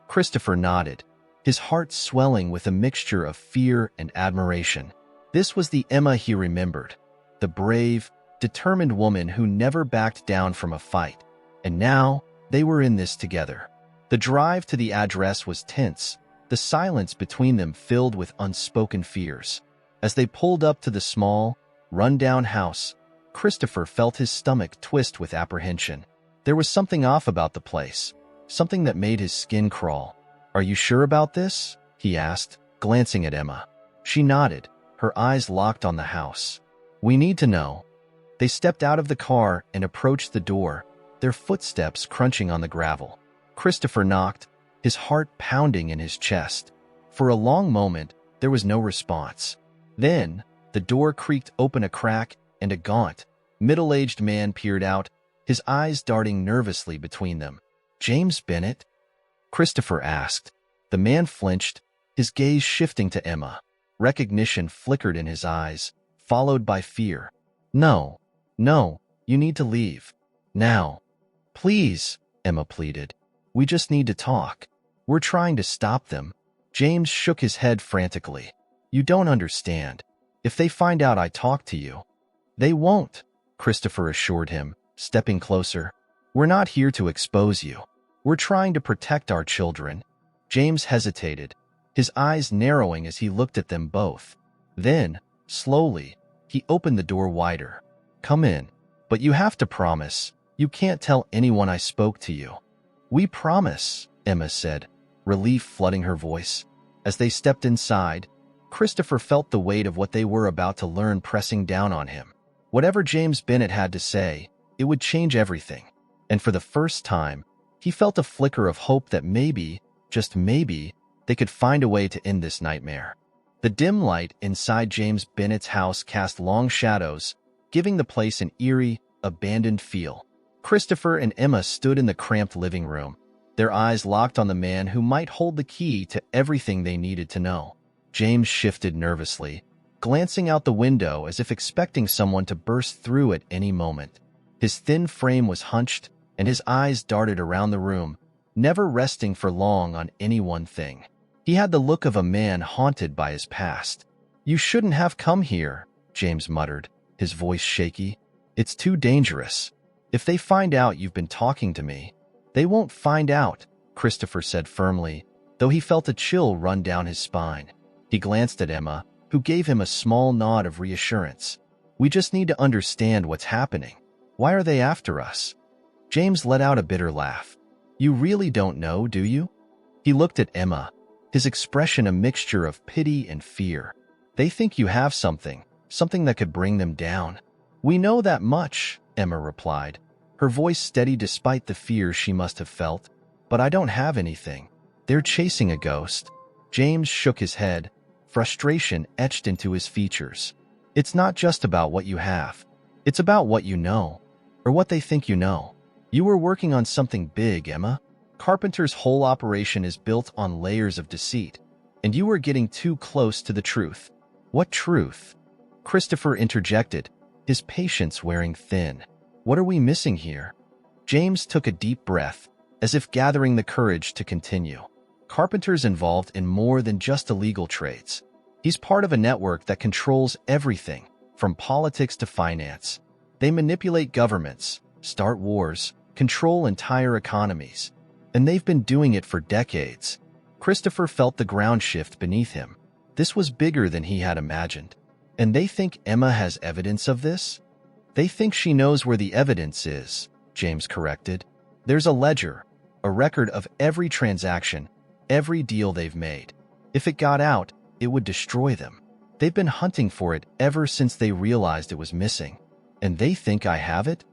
Christopher nodded, his heart swelling with a mixture of fear and admiration. This was the Emma he remembered. The brave, determined woman who never backed down from a fight. And now, they were in this together. The drive to the address was tense, the silence between them filled with unspoken fears. As they pulled up to the small, run-down house, Christopher felt his stomach twist with apprehension. There was something off about the place, something that made his skin crawl. "Are you sure about this?" he asked, glancing at Emma. She nodded, her eyes locked on the house. "We need to know." They stepped out of the car and approached the door, their footsteps crunching on the gravel. Christopher knocked, his heart pounding in his chest. For a long moment, there was no response. Then, the door creaked open a crack, and a gaunt, middle-aged man peered out, his eyes darting nervously between them. "James Bennett?" Christopher asked. The man flinched, his gaze shifting to Emma. Recognition flickered in his eyes, followed by fear. No, you need to leave. Now." "Please," Emma pleaded. "We just need to talk. We're trying to stop them." James shook his head frantically. "You don't understand. If they find out I talked to you—" "They won't," Christopher assured him, stepping closer. "We're not here to expose you. We're trying to protect our children." James hesitated, his eyes narrowing as he looked at them both. Then, slowly, he opened the door wider. "Come in. But you have to promise. You can't tell anyone I spoke to you." "We promise," Emma said, relief flooding her voice. As they stepped inside, Christopher felt the weight of what they were about to learn pressing down on him. Whatever James Bennett had to say, it would change everything. And for the first time, he felt a flicker of hope that maybe, just maybe, they could find a way to end this nightmare. The dim light inside James Bennett's house cast long shadows, giving the place an eerie, abandoned feel. Christopher and Emma stood in the cramped living room, their eyes locked on the man who might hold the key to everything they needed to know. James shifted nervously, glancing out the window as if expecting someone to burst through at any moment. His thin frame was hunched, and his eyes darted around the room, never resting for long on any one thing. He had the look of a man haunted by his past. "You shouldn't have come here," James muttered, his voice shaky. "It's too dangerous. If they find out you've been talking to me—" "They won't find out," Christopher said firmly, though he felt a chill run down his spine. He glanced at Emma, who gave him a small nod of reassurance. "We just need to understand what's happening. Why are they after us?" James let out a bitter laugh. "You really don't know, do you?" He looked at Emma, his expression a mixture of pity and fear. "They think you have something that could bring them down." "We know that much," Emma replied, her voice steady despite the fear she must have felt. "But I don't have anything. They're chasing a ghost." James shook his head, frustration etched into his features. "It's not just about what you have. It's about what you know, or what they think you know. You were working on something big, Emma. Carpenter's whole operation is built on layers of deceit, and you were getting too close to the truth." "What truth?" Christopher interjected, his patience wearing thin. "What are we missing here?" James took a deep breath, as if gathering the courage to continue. "Carpenter's involved in more than just illegal trades. He's part of a network that controls everything, from politics to finance. They manipulate governments, start wars, control entire economies. And they've been doing it for decades." Christopher felt the ground shift beneath him. This was bigger than he had imagined. "And they think Emma has evidence of this?" "They think she knows where the evidence is," James corrected. "There's a ledger, a record of every transaction, every deal they've made. If it got out, it would destroy them. They've been hunting for it ever since they realized it was missing." "And they think I have it?"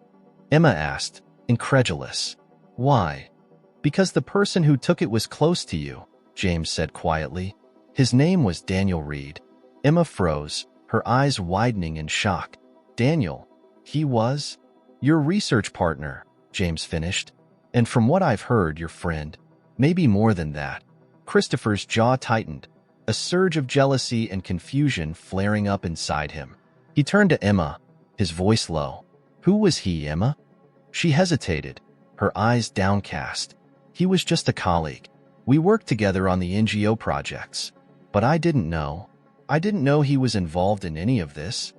Emma asked, incredulous. "Why?" "Because the person who took it was close to you," James said quietly. "His name was Daniel Reed." Emma froze, her eyes widening in shock. "Daniel? He was?" "Your research partner," James finished. "And from what I've heard, your friend. Maybe more than that." Christopher's jaw tightened, a surge of jealousy and confusion flaring up inside him. He turned to Emma, his voice low. "Who was he, Emma?" She hesitated, her eyes downcast. "He was just a colleague. We worked together on the NGO projects. But I didn't know he was involved in any of this."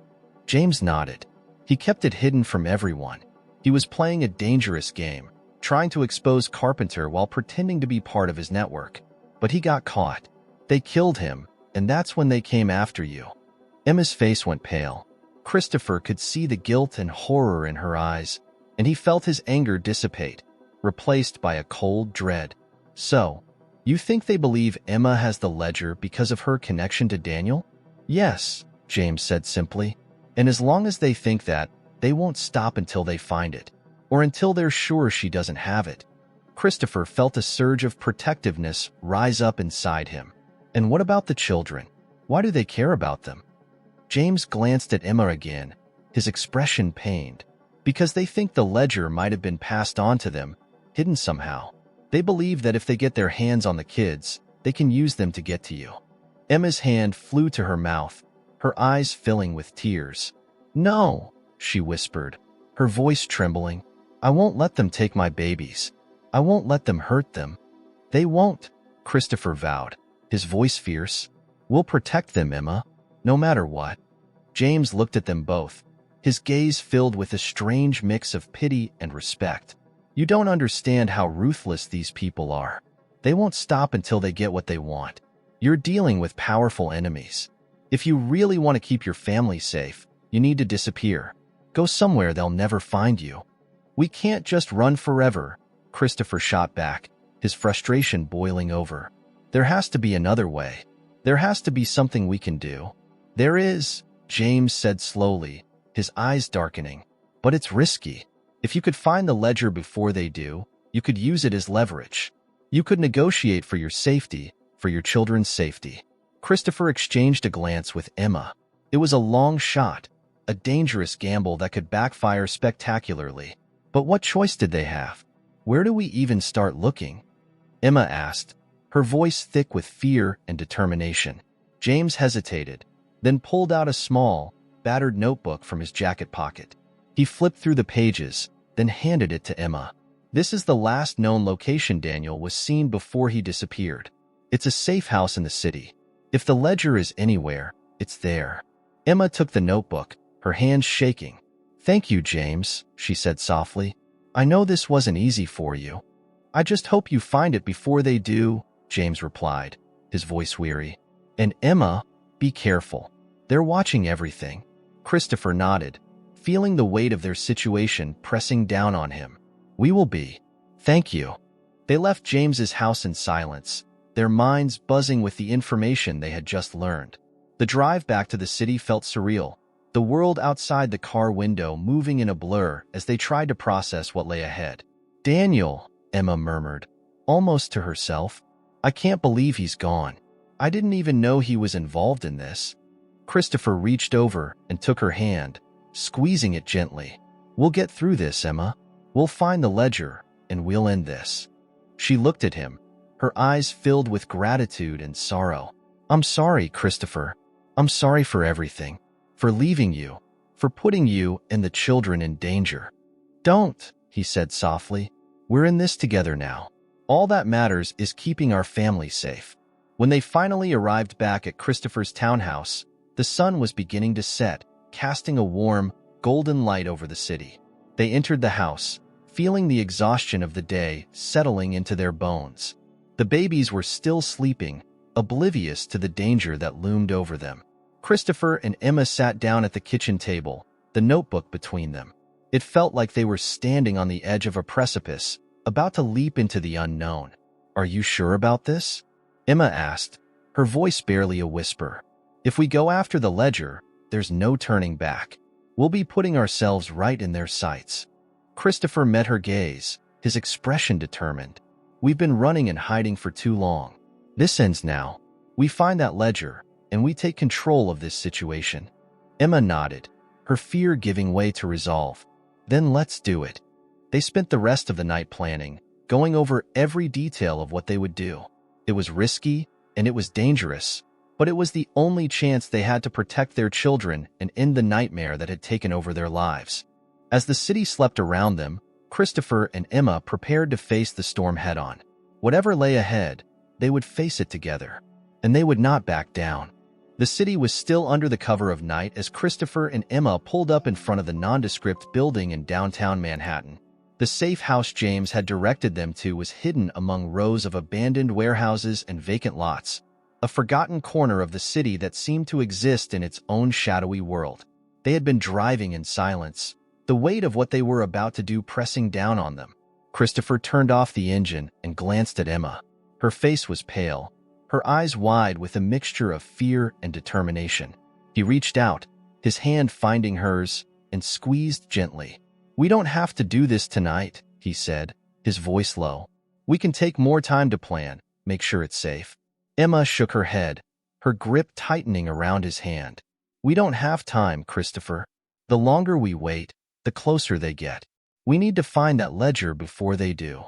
James nodded. He kept it hidden from everyone. He was playing a dangerous game, trying to expose Carpenter while pretending to be part of his network. But he got caught. They killed him, and that's when they came after you. Emma's face went pale. Christopher could see the guilt and horror in her eyes, and he felt his anger dissipate, replaced by a cold dread. So, you think they believe Emma has the ledger because of her connection to Daniel? Yes, James said simply. And as long as they think that, they won't stop until they find it, or until they're sure she doesn't have it. Christopher felt a surge of protectiveness rise up inside him. And what about the children? Why do they care about them? James glanced at Emma again, his expression pained. Because they think the ledger might have been passed on to them, hidden somehow. They believe that if they get their hands on the kids, they can use them to get to you. Emma's hand flew to her mouth, her eyes filling with tears. No, she whispered, her voice trembling. I won't let them take my babies. I won't let them hurt them. They won't, Christopher vowed, his voice fierce. We'll protect them, Emma, no matter what. James looked at them both, his gaze filled with a strange mix of pity and respect. You don't understand how ruthless these people are. They won't stop until they get what they want. You're dealing with powerful enemies. If you really want to keep your family safe, you need to disappear. Go somewhere they'll never find you. We can't just run forever, Christopher shot back, his frustration boiling over. There has to be another way. There has to be something we can do. There is, James said slowly, his eyes darkening. But it's risky. If you could find the ledger before they do, you could use it as leverage. You could negotiate for your safety, for your children's safety. Christopher exchanged a glance with Emma. It was a long shot, a dangerous gamble that could backfire spectacularly. But what choice did they have? Where do we even start looking? Emma asked, her voice thick with fear and determination. James hesitated, then pulled out a small, battered notebook from his jacket pocket. He flipped through the pages, then handed it to Emma. This is the last known location Daniel was seen before he disappeared. It's a safe house in the city. If the ledger is anywhere, it's there. Emma took the notebook, her hands shaking. Thank you, James, she said softly. I know this wasn't easy for you. I just hope you find it before they do, James replied, his voice weary. And Emma, be careful. They're watching everything. Christopher nodded, feeling the weight of their situation pressing down on him. We will be. Thank you. They left James's house in silence, their minds buzzing with the information they had just learned. The drive back to the city felt surreal, the world outside the car window moving in a blur as they tried to process what lay ahead. Daniel, Emma murmured, almost to herself. I can't believe he's gone. I didn't even know he was involved in this. Christopher reached over and took her hand, squeezing it gently. We'll get through this, Emma. We'll find the ledger, and we'll end this. She looked at him, her eyes filled with gratitude and sorrow. I'm sorry, Christopher. I'm sorry for everything. For leaving you. For putting you and the children in danger. Don't, he said softly. We're in this together now. All that matters is keeping our family safe. When they finally arrived back at Christopher's townhouse, the sun was beginning to set, casting a warm, golden light over the city. They entered the house, feeling the exhaustion of the day settling into their bones. The babies were still sleeping, oblivious to the danger that loomed over them. Christopher and Emma sat down at the kitchen table, the notebook between them. It felt like they were standing on the edge of a precipice, about to leap into the unknown. Are you sure about this? Emma asked, her voice barely a whisper. If we go after the ledger, there's no turning back. We'll be putting ourselves right in their sights. Christopher met her gaze, his expression determined. We've been running and hiding for too long. This ends now. We find that ledger, and we take control of this situation. Emma nodded, her fear giving way to resolve. Then let's do it. They spent the rest of the night planning, going over every detail of what they would do. It was risky, and it was dangerous, but it was the only chance they had to protect their children and end the nightmare that had taken over their lives. As the city slept around them, Christopher and Emma prepared to face the storm head-on. Whatever lay ahead, they would face it together, and they would not back down. The city was still under the cover of night as Christopher and Emma pulled up in front of the nondescript building in downtown Manhattan. The safe house James had directed them to was hidden among rows of abandoned warehouses and vacant lots, a forgotten corner of the city that seemed to exist in its own shadowy world. They had been driving in silence, the weight of what they were about to do pressing down on them. Christopher turned off the engine and glanced at Emma. Her face was pale, her eyes wide with a mixture of fear and determination. He reached out, his hand finding hers, and squeezed gently. "We don't have to do this tonight," he said, his voice low. "We can take more time to plan, make sure it's safe." Emma shook her head, her grip tightening around his hand. "We don't have time, Christopher. The longer we wait, the closer they get. We need to find that ledger before they do."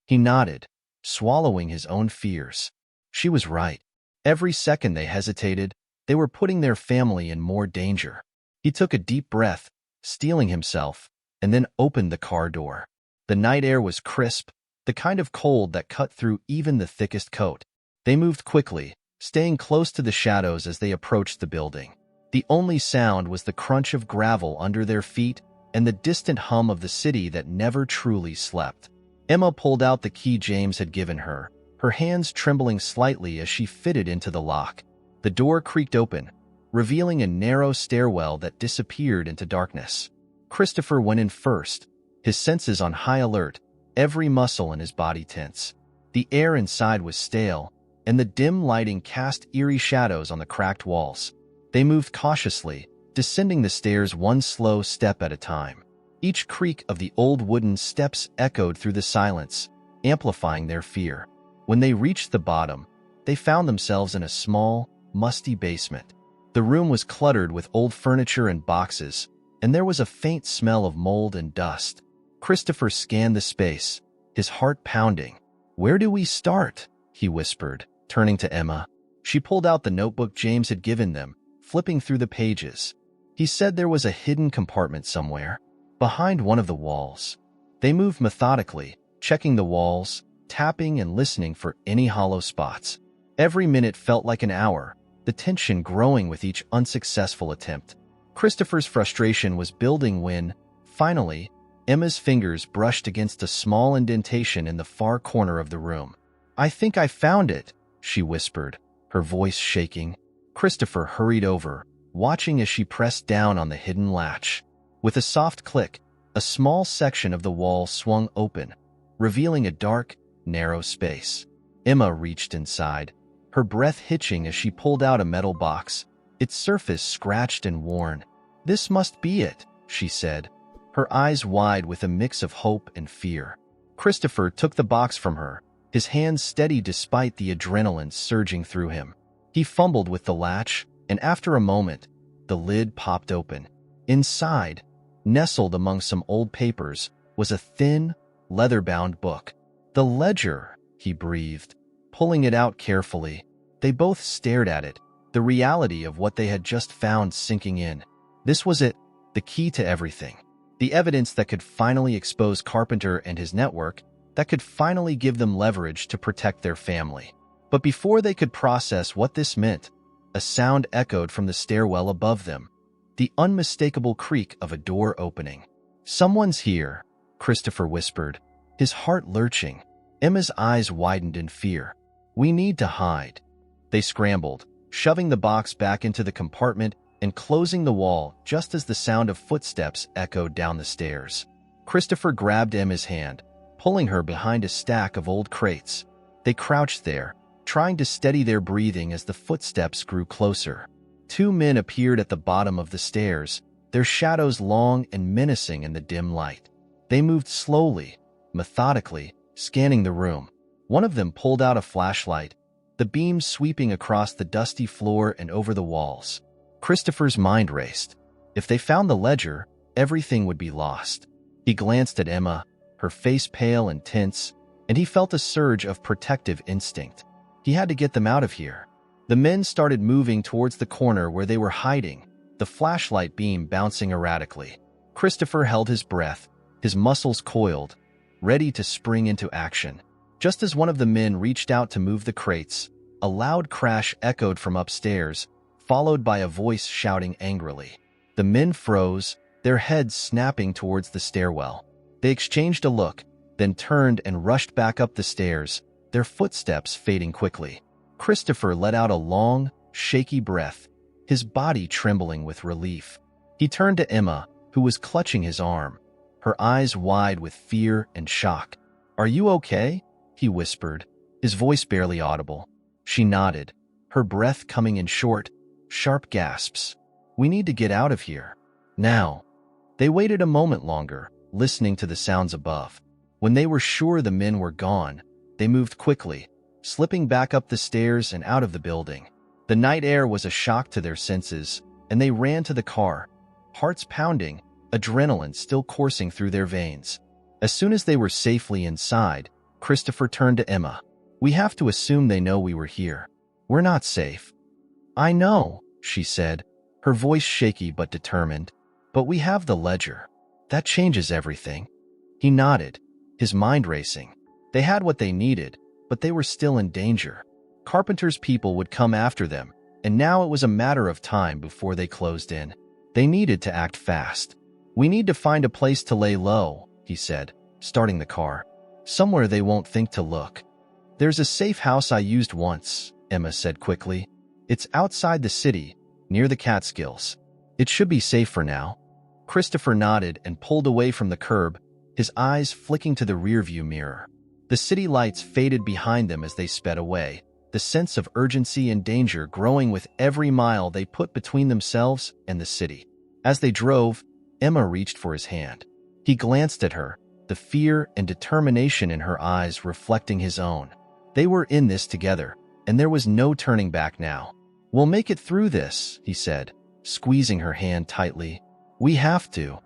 He nodded, swallowing his own fears. She was right. Every second they hesitated, they were putting their family in more danger. He took a deep breath, steeling himself, and then opened the car door. The night air was crisp, the kind of cold that cut through even the thickest coat. They moved quickly, staying close to the shadows as they approached the building. The only sound was the crunch of gravel under their feet and the distant hum of the city that never truly slept. Emma pulled out the key James had given her, her hands trembling slightly as she fitted into the lock. The door creaked open, revealing a narrow stairwell that disappeared into darkness. Christopher went in first, his senses on high alert, every muscle in his body tense. The air inside was stale, and the dim lighting cast eerie shadows on the cracked walls. They moved cautiously, descending the stairs one slow step at a time. Each creak of the old wooden steps echoed through the silence, amplifying their fear. When they reached the bottom, they found themselves in a small, musty basement. The room was cluttered with old furniture and boxes, and there was a faint smell of mold and dust. Christopher scanned the space, his heart pounding. "Where do we start?" he whispered, turning to Emma. She pulled out the notebook James had given them, flipping through the pages. He said there was a hidden compartment somewhere, behind one of the walls. They moved methodically, checking the walls, tapping and listening for any hollow spots. Every minute felt like an hour, the tension growing with each unsuccessful attempt. Christopher's frustration was building when, finally, Emma's fingers brushed against a small indentation in the far corner of the room. "I think I found it," she whispered, her voice shaking. Christopher hurried over, watching as she pressed down on the hidden latch. With a soft click, a small section of the wall swung open, revealing a dark, narrow space. Emma reached inside, her breath hitching as she pulled out a metal box, its surface scratched and worn. "This must be it," she said, her eyes wide with a mix of hope and fear. Christopher took the box from her, his hands steady despite the adrenaline surging through him. He fumbled with the latch, and after a moment, the lid popped open. Inside, nestled among some old papers, was a thin, leather-bound book. "The ledger," he breathed, pulling it out carefully. They both stared at it, the reality of what they had just found sinking in. This was it, the key to everything. The evidence that could finally expose Carpenter and his network, that could finally give them leverage to protect their family. But before they could process what this meant, a sound echoed from the stairwell above them, the unmistakable creak of a door opening. "Someone's here," Christopher whispered, his heart lurching. Emma's eyes widened in fear. "We need to hide." They scrambled, shoving the box back into the compartment and closing the wall just as the sound of footsteps echoed down the stairs. Christopher grabbed Emma's hand, pulling her behind a stack of old crates. They crouched there, trying to steady their breathing as the footsteps grew closer. Two men appeared at the bottom of the stairs, their shadows long and menacing in the dim light. They moved slowly, methodically, scanning the room. One of them pulled out a flashlight, the beam sweeping across the dusty floor and over the walls. Christopher's mind raced. If they found the ledger, everything would be lost. He glanced at Emma, her face pale and tense, and he felt a surge of protective instinct. He had to get them out of here. The men started moving towards the corner where they were hiding, the flashlight beam bouncing erratically. Christopher held his breath, his muscles coiled, ready to spring into action. Just as one of the men reached out to move the crates, a loud crash echoed from upstairs, followed by a voice shouting angrily. The men froze, their heads snapping towards the stairwell. They exchanged a look, then turned and rushed back up the stairs, their footsteps fading quickly. Christopher let out a long, shaky breath, his body trembling with relief. He turned to Emma, who was clutching his arm, her eyes wide with fear and shock. "Are you okay?" he whispered, his voice barely audible. She nodded, her breath coming in short, sharp gasps. "We need to get out of here. Now." They waited a moment longer, listening to the sounds above. When they were sure the men were gone, they moved quickly, slipping back up the stairs and out of the building. The night air was a shock to their senses, and they ran to the car, hearts pounding, adrenaline still coursing through their veins. As soon as they were safely inside, Christopher turned to Emma. "We have to assume they know we were here. We're not safe." "I know," she said, her voice shaky but determined. "But we have the ledger. That changes everything." He nodded, his mind racing. They had what they needed, but they were still in danger. Carpenter's people would come after them, and now it was a matter of time before they closed in. They needed to act fast. "We need to find a place to lay low," he said, starting the car. "Somewhere they won't think to look." "There's a safe house I used once," Emma said quickly. "It's outside the city, near the Catskills. It should be safe for now." Christopher nodded and pulled away from the curb, his eyes flicking to the rearview mirror. The city lights faded behind them as they sped away, the sense of urgency and danger growing with every mile they put between themselves and the city. As they drove, Emma reached for his hand. He glanced at her, the fear and determination in her eyes reflecting his own. They were in this together, and there was no turning back now. "We'll make it through this," he said, squeezing her hand tightly. "We have to."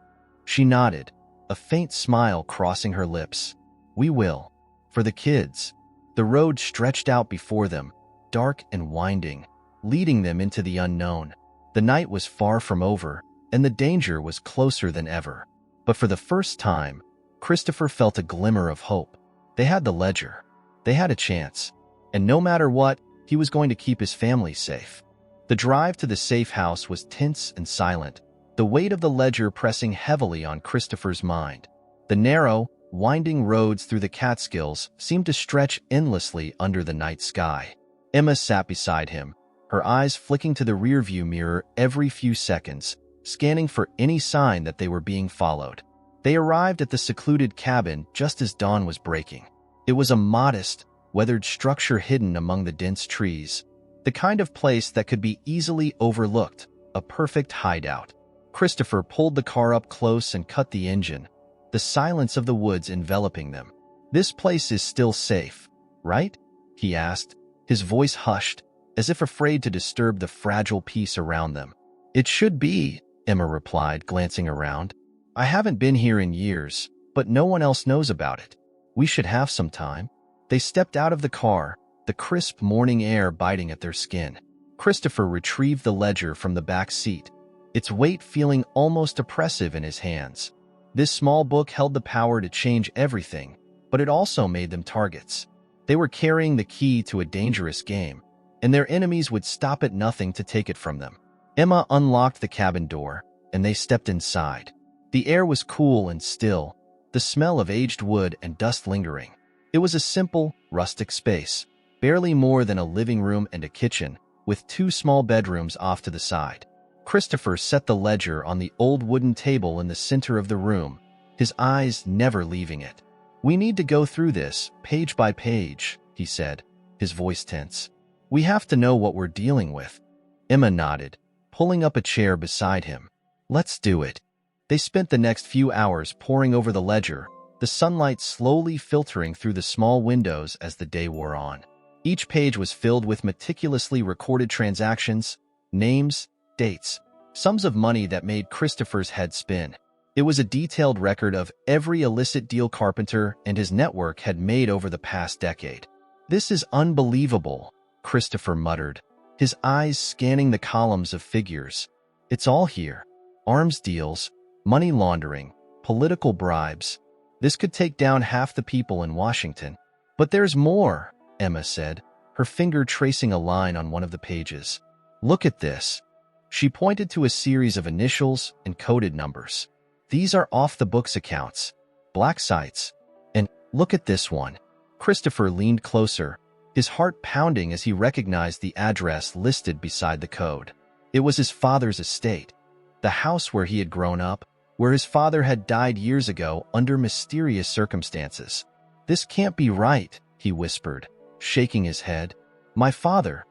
She nodded, a faint smile crossing her lips. "We will. For the kids." The road stretched out before them, dark and winding, leading them into the unknown. The night was far from over, and the danger was closer than ever. But for the first time, Christopher felt a glimmer of hope. They had the ledger. They had a chance. And no matter what, he was going to keep his family safe. The drive to the safe house was tense and silent, the weight of the ledger pressing heavily on Christopher's mind. The narrow, winding roads through the Catskills seemed to stretch endlessly under the night sky. Emma sat beside him, her eyes flicking to the rearview mirror every few seconds, scanning for any sign that they were being followed. They arrived at the secluded cabin just as dawn was breaking. It was a modest, weathered structure hidden among the dense trees, the kind of place that could be easily overlooked, a perfect hideout. Christopher pulled the car up close and cut the engine, the silence of the woods enveloping them. "This place is still safe, right?" he asked, his voice hushed, as if afraid to disturb the fragile peace around them. "It should be," Emma replied, glancing around. "I haven't been here in years, but no one else knows about it. We should have some time." They stepped out of the car, the crisp morning air biting at their skin. Christopher retrieved the ledger from the back seat, its weight feeling almost oppressive in his hands. This small book held the power to change everything, but it also made them targets. They were carrying the key to a dangerous game, and their enemies would stop at nothing to take it from them. Emma unlocked the cabin door, and they stepped inside. The air was cool and still, the smell of aged wood and dust lingering. It was a simple, rustic space, barely more than a living room and a kitchen, with 2 small bedrooms off to the side. Christopher set the ledger on the old wooden table in the center of the room, his eyes never leaving it. "We need to go through this, page by page," he said, his voice tense. "We have to know what we're dealing with." Emma nodded, pulling up a chair beside him. "Let's do it." They spent the next few hours poring over the ledger, the sunlight slowly filtering through the small windows as the day wore on. Each page was filled with meticulously recorded transactions, names, dates, sums of money that made Christopher's head spin. It was a detailed record of every illicit deal Carpenter and his network had made over the past decade. "This is unbelievable," Christopher muttered, his eyes scanning the columns of figures. "It's all here. Arms deals, money laundering, political bribes. This could take down half the people in Washington." "But there's more," Emma said, her finger tracing a line on one of the pages. Look at this. She pointed to a series of initials and coded numbers. These are off-the-books accounts, black sites. And look at this one. Christopher leaned closer, his heart pounding as he recognized the address listed beside the code. It was his father's estate, the house where he had grown up, where his father had died years ago under mysterious circumstances. "This can't be right," he whispered, shaking his head. "My father,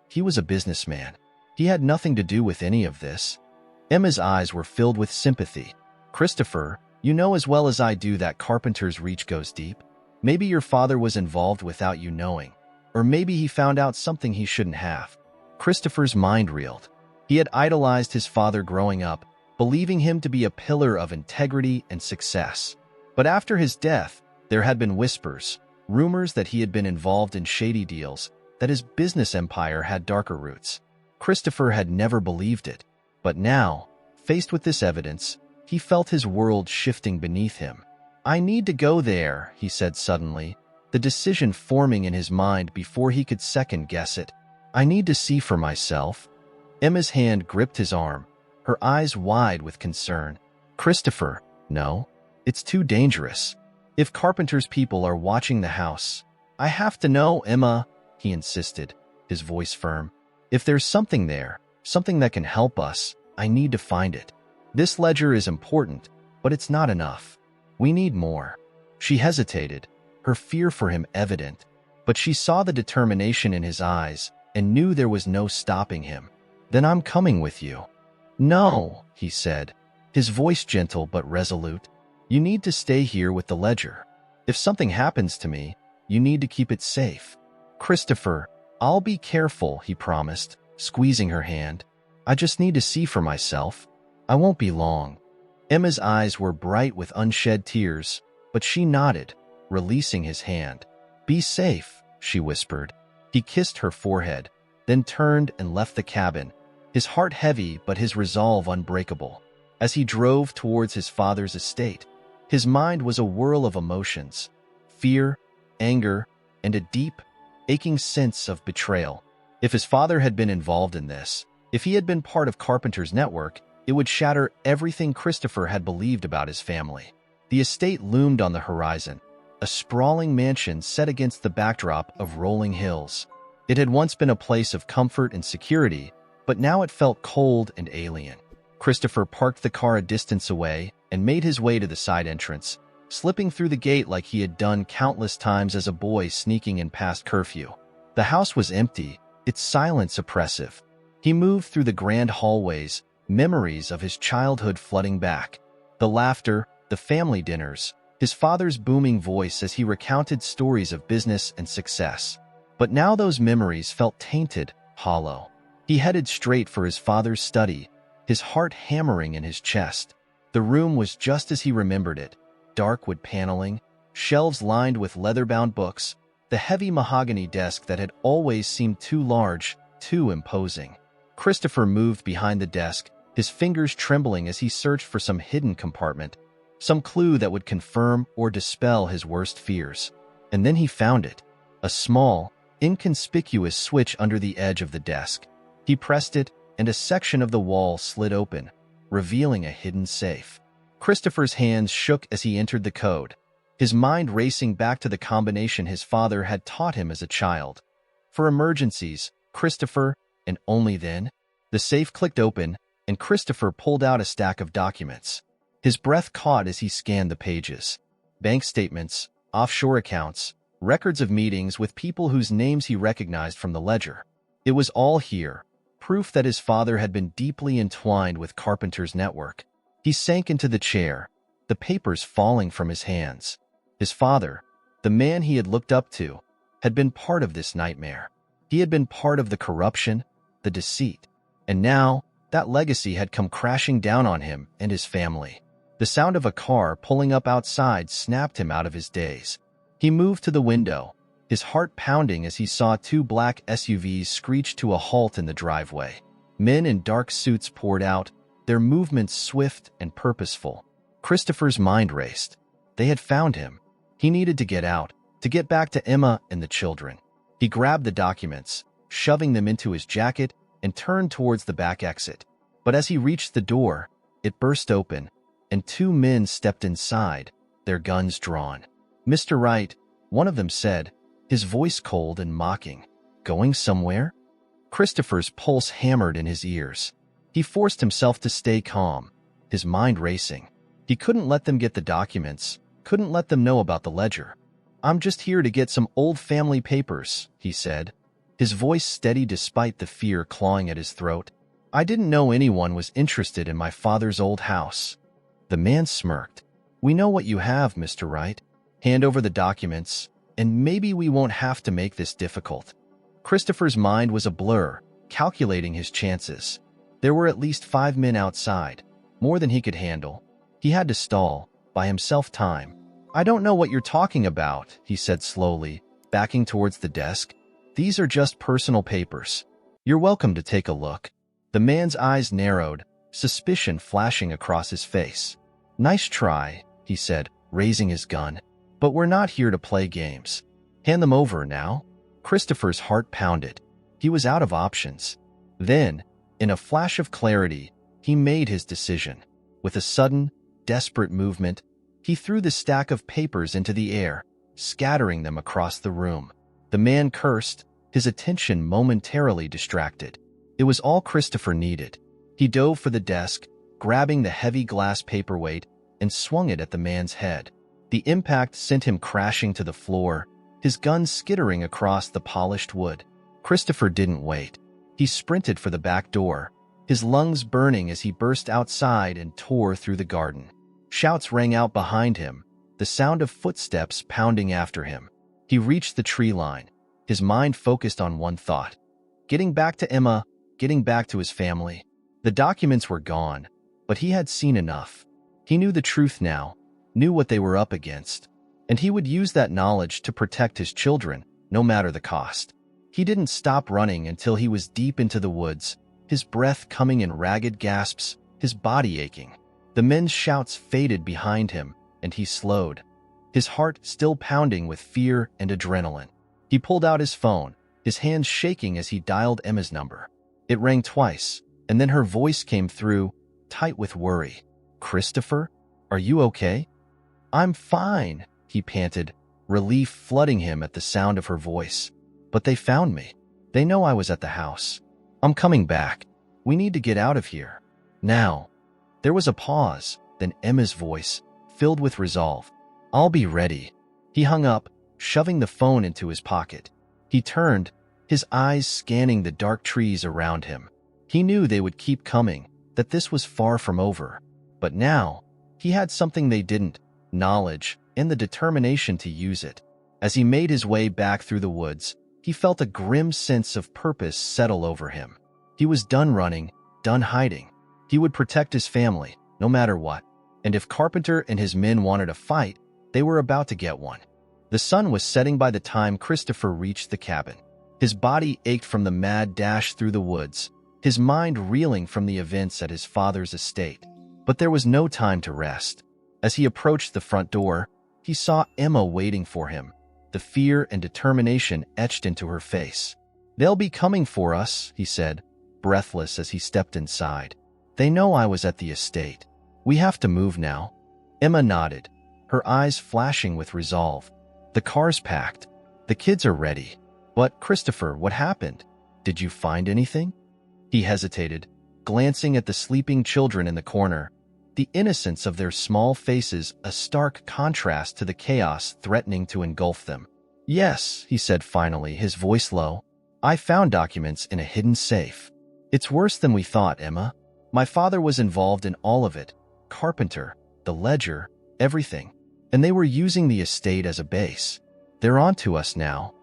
he was a businessman. He had nothing to do with any of this." Emma's eyes were filled with sympathy. "Christopher, you know as well as I do that carpenter's reach goes deep. Maybe your father was involved without you knowing, or maybe he found out something he shouldn't have." Christopher's mind reeled. He had idolized his father growing up, believing him to be a pillar of integrity and success. But after his death, there had been whispers, rumors that he had been involved in shady deals, that his business empire had darker roots. Christopher had never believed it, but now, faced with this evidence, he felt his world shifting beneath him. "I need to go there," he said suddenly, the decision forming in his mind before he could second-guess it. "I need to see for myself." Emma's hand gripped his arm, her eyes wide with concern. "Christopher, no. It's too dangerous. If Carpenter's people are watching the house, I have to know, Emma," he insisted, his voice firm. "If there's something there, something that can help us, I need to find it. This ledger is important, but it's not enough. We need more." She hesitated, her fear for him evident, but she saw the determination in his eyes and knew there was no stopping him. "Then I'm coming with you." "No," he said, his voice gentle but resolute. "You need to stay here with the ledger. If something happens to me, you need to keep it safe." "Christopher, I'll be careful," he promised, squeezing her hand. "I just need to see for myself. I won't be long." Emma's eyes were bright with unshed tears, but she nodded, releasing his hand. "Be safe," she whispered. He kissed her forehead, then turned and left the cabin, his heart heavy but his resolve unbreakable. As he drove towards his father's estate, his mind was a whirl of emotions: fear, anger, and a deep, aching sense of betrayal. If his father had been involved in this, if he had been part of Carpenter's network, it would shatter everything Christopher had believed about his family. The estate loomed on the horizon, a sprawling mansion set against the backdrop of rolling hills. It had once been a place of comfort and security, but now it felt cold and alien. Christopher parked the car a distance away and made his way to the side entrance, slipping through the gate like he had done countless times as a boy sneaking in past curfew. The house was empty, its silence oppressive. He moved through the grand hallways, memories of his childhood flooding back. The laughter, the family dinners, his father's booming voice as he recounted stories of business and success. But now those memories felt tainted, hollow. He headed straight for his father's study, his heart hammering in his chest. The room was just as he remembered it: dark wood paneling, shelves lined with leather-bound books, the heavy mahogany desk that had always seemed too large, too imposing. Christopher moved behind the desk, his fingers trembling as he searched for some hidden compartment, some clue that would confirm or dispel his worst fears. And then he found it: a small, inconspicuous switch under the edge of the desk. He pressed it, and a section of the wall slid open, revealing a hidden safe. Christopher's hands shook as he entered the code, his mind racing back to the combination his father had taught him as a child. For emergencies, Christopher, and only then. The safe clicked open, and Christopher pulled out a stack of documents. His breath caught as he scanned the pages. Bank statements, offshore accounts, records of meetings with people whose names he recognized from the ledger. It was all here, proof that his father had been deeply entwined with Carpenter's network. He sank into the chair, the papers falling from his hands. His father, the man he had looked up to, had been part of this nightmare. He had been part of the corruption, the deceit, and now that legacy had come crashing down on him and his family. The sound of a car pulling up outside snapped him out of his daze. He moved to the window, his heart pounding as he saw two black SUVs screech to a halt in the driveway. Men in dark suits poured out, their movements swift and purposeful. Christopher's mind raced. They had found him. He needed to get out, to get back to Emma and the children. He grabbed the documents, shoving them into his jacket, and turned towards the back exit. But as he reached the door, it burst open, and two men stepped inside, their guns drawn. "Mr. Wright," one of them said, his voice cold and mocking. "Going somewhere?" Christopher's pulse hammered in his ears. He forced himself to stay calm, his mind racing. He couldn't let them get the documents, couldn't let them know about the ledger. "I'm just here to get some old family papers," he said, his voice steady despite the fear clawing at his throat. "I didn't know anyone was interested in my father's old house." The man smirked. "We know what you have, Mr. Wright. Hand over the documents, and maybe we won't have to make this difficult." Christopher's mind was a blur, calculating his chances. There were at least 5 men outside, more than he could handle. He had to stall, buy himself time. "I don't know what you're talking about," he said slowly, backing towards the desk. "These are just personal papers. You're welcome to take a look." The man's eyes narrowed, suspicion flashing across his face. "Nice try," he said, raising his gun. "But we're not here to play games. Hand them over now." Christopher's heart pounded. He was out of options. Then, in a flash of clarity, he made his decision. With a sudden, desperate movement, he threw the stack of papers into the air, scattering them across the room. The man cursed, his attention momentarily distracted. It was all Christopher needed. He dove for the desk, grabbing the heavy glass paperweight, and swung it at the man's head. The impact sent him crashing to the floor, his gun skittering across the polished wood. Christopher didn't wait. He sprinted for the back door, his lungs burning as he burst outside and tore through the garden. Shouts rang out behind him, the sound of footsteps pounding after him. He reached the tree line, his mind focused on one thought: getting back to Emma, getting back to his family. The documents were gone, but he had seen enough. He knew the truth now, knew what they were up against, and he would use that knowledge to protect his children, no matter the cost. He didn't stop running until he was deep into the woods, his breath coming in ragged gasps, his body aching. The men's shouts faded behind him, and he slowed, his heart still pounding with fear and adrenaline. He pulled out his phone, his hands shaking as he dialed Emma's number. It rang twice, and then her voice came through, tight with worry. "Christopher, are you okay?" "I'm fine," he panted, relief flooding him at the sound of her voice. "But they found me. They know I was at the house. I'm coming back. We need to get out of here. Now." There was a pause, then Emma's voice, filled with resolve. "I'll be ready." He hung up, shoving the phone into his pocket. He turned, his eyes scanning the dark trees around him. He knew they would keep coming, that this was far from over. But now, he had something they didn't: knowledge and the determination to use it. As he made his way back through the woods, he felt a grim sense of purpose settle over him. He was done running, done hiding. He would protect his family, no matter what. And if Carpenter and his men wanted a fight, they were about to get one. The sun was setting by the time Christopher reached the cabin. His body ached from the mad dash through the woods, his mind reeling from the events at his father's estate. But there was no time to rest. As he approached the front door, he saw Emma waiting for him, the fear and determination etched into her face. "They'll be coming for us," he said, breathless as he stepped inside. "They know I was at the estate. We have to move now." Emma nodded, her eyes flashing with resolve. "The car's packed. The kids are ready." "But, Christopher, what happened? Did you find anything?" He hesitated, glancing at the sleeping children in the corner, the innocence of their small faces a stark contrast to the chaos threatening to engulf them. "Yes," he said finally, his voice low. "I found documents in a hidden safe." "It's worse than we thought, Emma. My father was involved in all of it. Carpenter, the ledger, everything. And they were using the estate as a base. They're on to us now."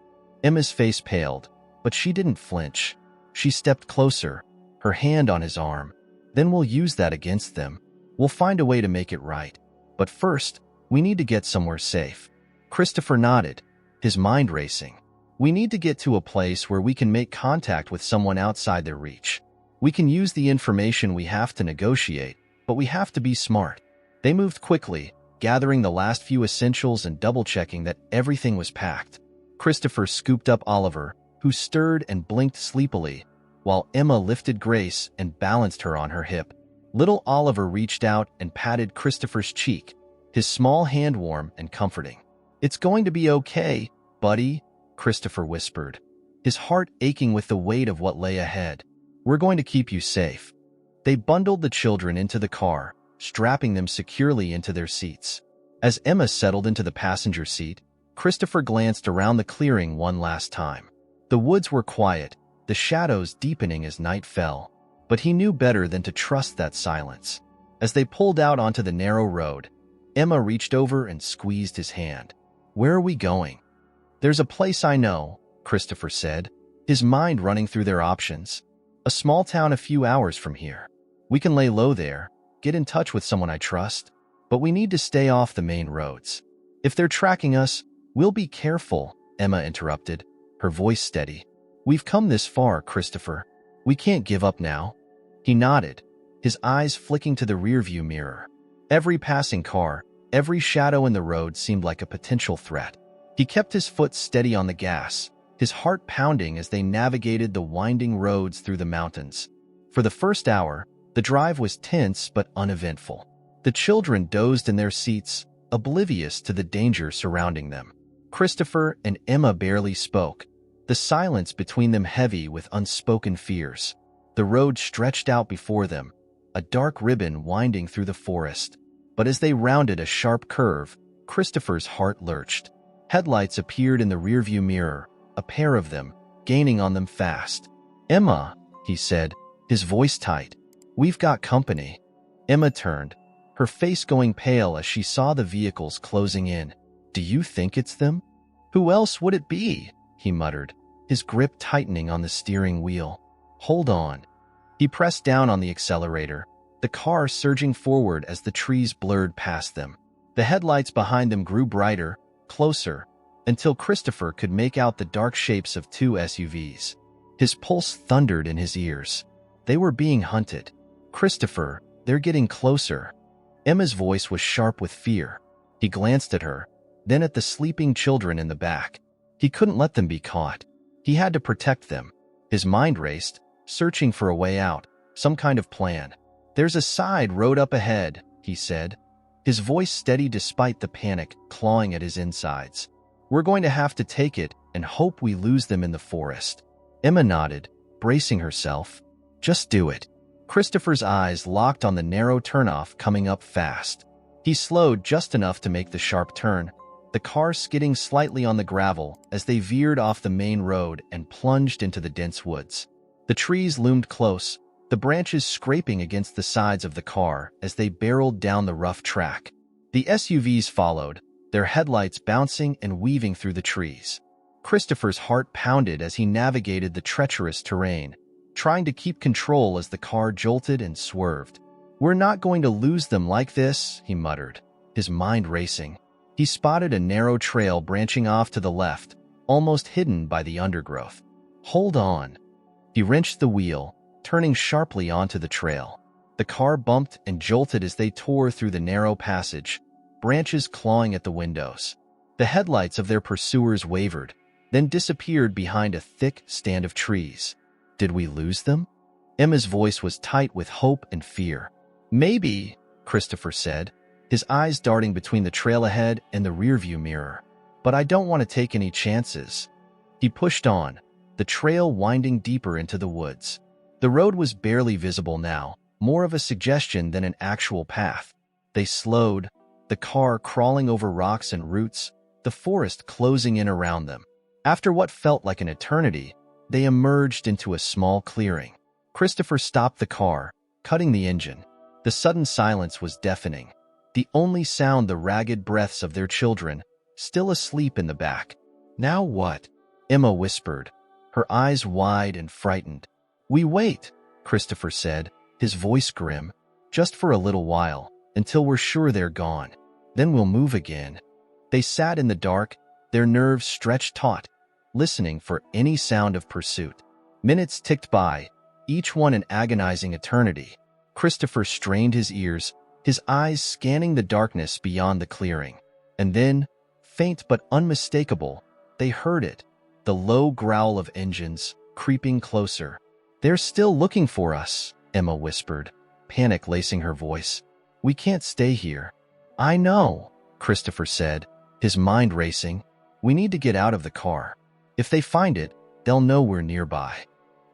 Emma's face paled, but she didn't flinch. She stepped closer, her hand on his arm. "Then we'll use that against them. We'll find a way to make it right. But first, we need to get somewhere safe." Christopher nodded, his mind racing. "We need to get to a place where we can make contact with someone outside their reach. We can use the information we have to negotiate, but we have to be smart." They moved quickly, gathering the last few essentials and double-checking that everything was packed. Christopher scooped up Oliver, who stirred and blinked sleepily, while Emma lifted Grace and balanced her on her hip. Little Oliver reached out and patted Christopher's cheek, his small hand warm and comforting. "It's going to be okay, buddy," Christopher whispered, his heart aching with the weight of what lay ahead. "We're going to keep you safe." They bundled the children into the car, strapping them securely into their seats. As Emma settled into the passenger seat, Christopher glanced around the clearing one last time. The woods were quiet, the shadows deepening as night fell, but he knew better than to trust that silence. As they pulled out onto the narrow road, Emma reached over and squeezed his hand. "Where are we going?" "There's a place I know," Christopher said, his mind running through their options. "A small town a few hours from here. We can lay low there, get in touch with someone I trust, but we need to stay off the main roads. If they're tracking us, we'll be careful," Emma interrupted, her voice steady. "We've come this far, Christopher. We can't give up now." He nodded, his eyes flicking to the rearview mirror. Every passing car, every shadow in the road seemed like a potential threat. He kept his foot steady on the gas, his heart pounding as they navigated the winding roads through the mountains. For the first hour, the drive was tense but uneventful. The children dozed in their seats, oblivious to the danger surrounding them. Christopher and Emma barely spoke, the silence between them heavy with unspoken fears. The road stretched out before them, a dark ribbon winding through the forest. But as they rounded a sharp curve, Christopher's heart lurched. Headlights appeared in the rearview mirror, a pair of them, gaining on them fast. "Emma," he said, his voice tight, "we've got company." Emma turned, her face going pale as she saw the vehicles closing in. "Do you think it's them?" "Who else would it be?" he muttered, his grip tightening on the steering wheel. "Hold on." He pressed down on the accelerator, the car surging forward as the trees blurred past them. The headlights behind them grew brighter, closer, until Christopher could make out the dark shapes of two SUVs. His pulse thundered in his ears. They were being hunted. "Christopher, they're getting closer." Emma's voice was sharp with fear. He glanced at her, then at the sleeping children in the back. He couldn't let them be caught. He had to protect them. His mind raced, searching for a way out, some kind of plan. "There's a side road up ahead," he said, his voice steady despite the panic clawing at his insides. "We're going to have to take it and hope we lose them in the forest." Emma nodded, bracing herself. "Just do it." Christopher's eyes locked on the narrow turnoff coming up fast. He slowed just enough to make the sharp turn, the car skidding slightly on the gravel as they veered off the main road and plunged into the dense woods. The trees loomed close, the branches scraping against the sides of the car as they barreled down the rough track. The SUVs followed, their headlights bouncing and weaving through the trees. Christopher's heart pounded as he navigated the treacherous terrain, trying to keep control as the car jolted and swerved. "We're not going to lose them like this," he muttered, his mind racing. He spotted a narrow trail branching off to the left, almost hidden by the undergrowth. "Hold on." He wrenched the wheel, turning sharply onto the trail. The car bumped and jolted as they tore through the narrow passage, branches clawing at the windows. The headlights of their pursuers wavered, then disappeared behind a thick stand of trees. Did we lose them? Emma's voice was tight with hope and fear. "Maybe," Christopher said, his eyes darting between the trail ahead and the rearview mirror. "But I don't want to take any chances." He pushed on, the trail winding deeper into the woods. The road was barely visible now, more of a suggestion than an actual path. They slowed, the car crawling over rocks and roots, the forest closing in around them. After what felt like an eternity, they emerged into a small clearing. Christopher stopped the car, cutting the engine. The sudden silence was deafening. The only sound the ragged breaths of their children, still asleep in the back. "Now what?" Emma whispered, her eyes wide and frightened. "We wait," Christopher said, his voice grim. "Just for a little while, until we're sure they're gone. Then we'll move again." They sat in the dark, their nerves stretched taut, listening for any sound of pursuit. Minutes ticked by, each one an agonizing eternity. Christopher strained his ears, his eyes scanning the darkness beyond the clearing. And then, faint but unmistakable, they heard it, the low growl of engines, creeping closer. "They're still looking for us," Emma whispered, panic lacing her voice. "We can't stay here." "I know," Christopher said, his mind racing. "We need to get out of the car. If they find it, they'll know we're nearby."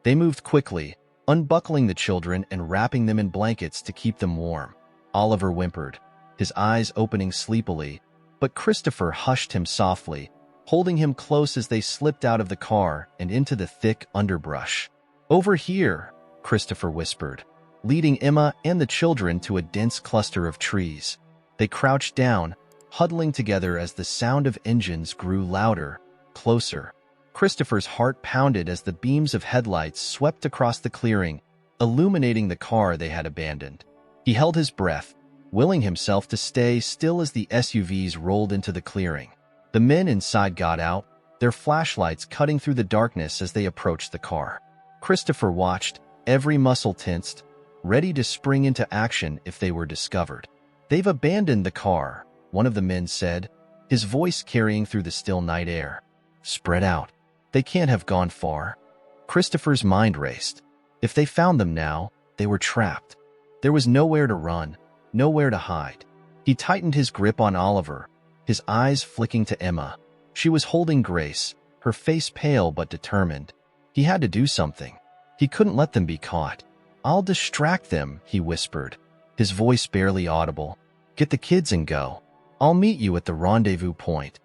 They moved quickly, unbuckling the children and wrapping them in blankets to keep them warm. Oliver whimpered, his eyes opening sleepily, but Christopher hushed him softly, holding him close as they slipped out of the car and into the thick underbrush. "Over here," Christopher whispered, leading Emma and the children to a dense cluster of trees. They crouched down, huddling together as the sound of engines grew louder, closer. Christopher's heart pounded as the beams of headlights swept across the clearing, illuminating the car they had abandoned. He held his breath, willing himself to stay still as the SUVs rolled into the clearing. The men inside got out, their flashlights cutting through the darkness as they approached the car. Christopher watched, every muscle tensed, ready to spring into action if they were discovered. "They've abandoned the car," one of the men said, his voice carrying through the still night air. "Spread out. They can't have gone far." Christopher's mind raced. If they found them now, they were trapped. There was nowhere to run, nowhere to hide. He tightened his grip on Oliver, his eyes flicking to Emma. She was holding Grace, her face pale but determined. He had to do something. He couldn't let them be caught. "I'll distract them," he whispered, his voice barely audible. "Get the kids and go. I'll meet you at the rendezvous point."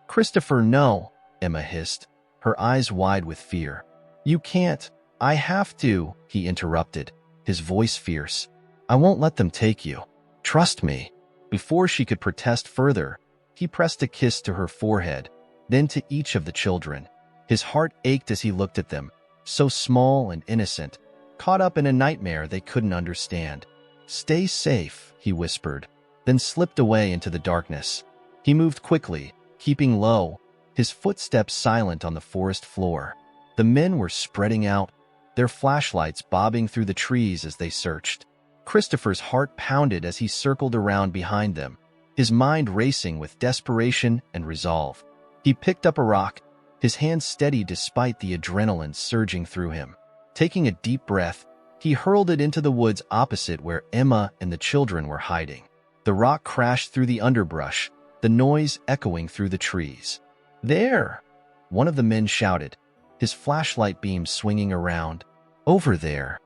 "Christopher, no," Emma hissed, her eyes wide with fear. "You can't. I have to," he interrupted, his voice fierce. "I won't let them take you. Trust me." Before she could protest further, he pressed a kiss to her forehead, then to each of the children. His heart ached as he looked at them, so small and innocent, caught up in a nightmare they couldn't understand. "Stay safe," he whispered, then slipped away into the darkness. He moved quickly, keeping low, his footsteps silent on the forest floor. The men were spreading out, their flashlights bobbing through the trees as they searched. Christopher's heart pounded as he circled around behind them, his mind racing with desperation and resolve. He picked up a rock, his hand steady despite the adrenaline surging through him. Taking a deep breath, he hurled it into the woods opposite where Emma and the children were hiding. The rock crashed through the underbrush, the noise echoing through the trees. "There!" one of the men shouted, his flashlight beam swinging around. "Over there."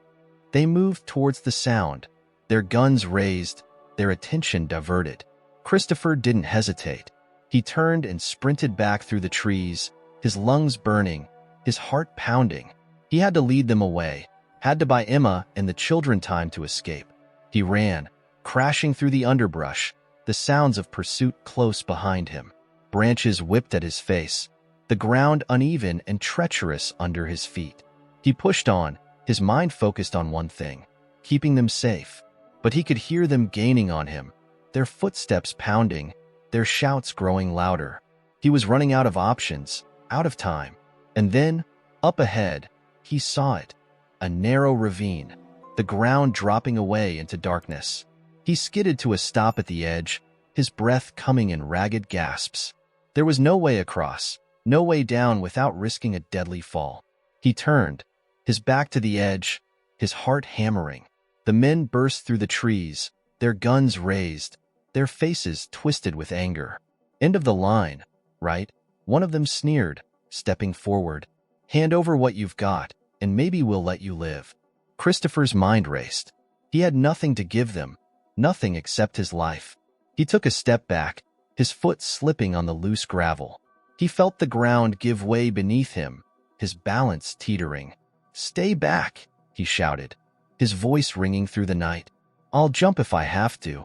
They moved towards the sound, their guns raised, their attention diverted. Christopher didn't hesitate. He turned and sprinted back through the trees, his lungs burning, his heart pounding. He had to lead them away, had to buy Emma and the children time to escape. He ran, crashing through the underbrush, the sounds of pursuit close behind him. Branches whipped at his face, the ground uneven and treacherous under his feet. He pushed on, his mind focused on one thing, keeping them safe. But he could hear them gaining on him, their footsteps pounding, their shouts growing louder. He was running out of options, out of time. And then, up ahead, he saw it, a narrow ravine, the ground dropping away into darkness. He skidded to a stop at the edge, his breath coming in ragged gasps. There was no way across, no way down without risking a deadly fall. He turned, his back to the edge, his heart hammering. The men burst through the trees, their guns raised, their faces twisted with anger. "End of the line, right?" one of them sneered, stepping forward. "Hand over what you've got, and maybe we'll let you live." Christopher's mind raced. He had nothing to give them, nothing except his life. He took a step back, his foot slipping on the loose gravel. He felt the ground give way beneath him, his balance teetering. "Stay back," he shouted, his voice ringing through the night. "I'll jump if I have to."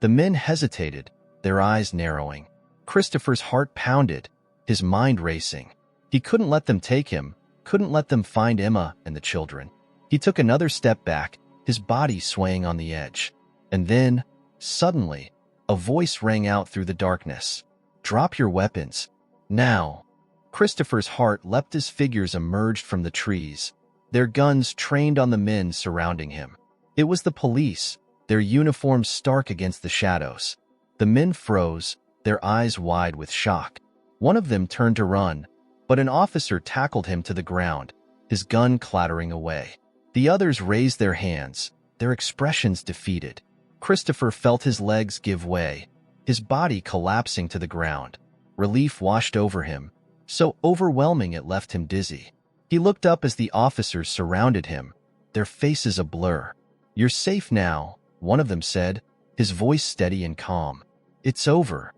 The men hesitated, their eyes narrowing. Christopher's heart pounded, his mind racing. He couldn't let them take him, couldn't let them find Emma and the children. He took another step back, his body swaying on the edge. And then, suddenly, a voice rang out through the darkness. "Drop your weapons. Now." Christopher's heart leapt as figures emerged from the trees, their guns trained on the men surrounding him. It was the police, their uniforms stark against the shadows. The men froze, their eyes wide with shock. One of them turned to run, but an officer tackled him to the ground, his gun clattering away. The others raised their hands, their expressions defeated. Christopher felt his legs give way, his body collapsing to the ground. Relief washed over him, so overwhelming it left him dizzy. He looked up as the officers surrounded him, their faces a blur. "You're safe now," one of them said, his voice steady and calm. "It's over."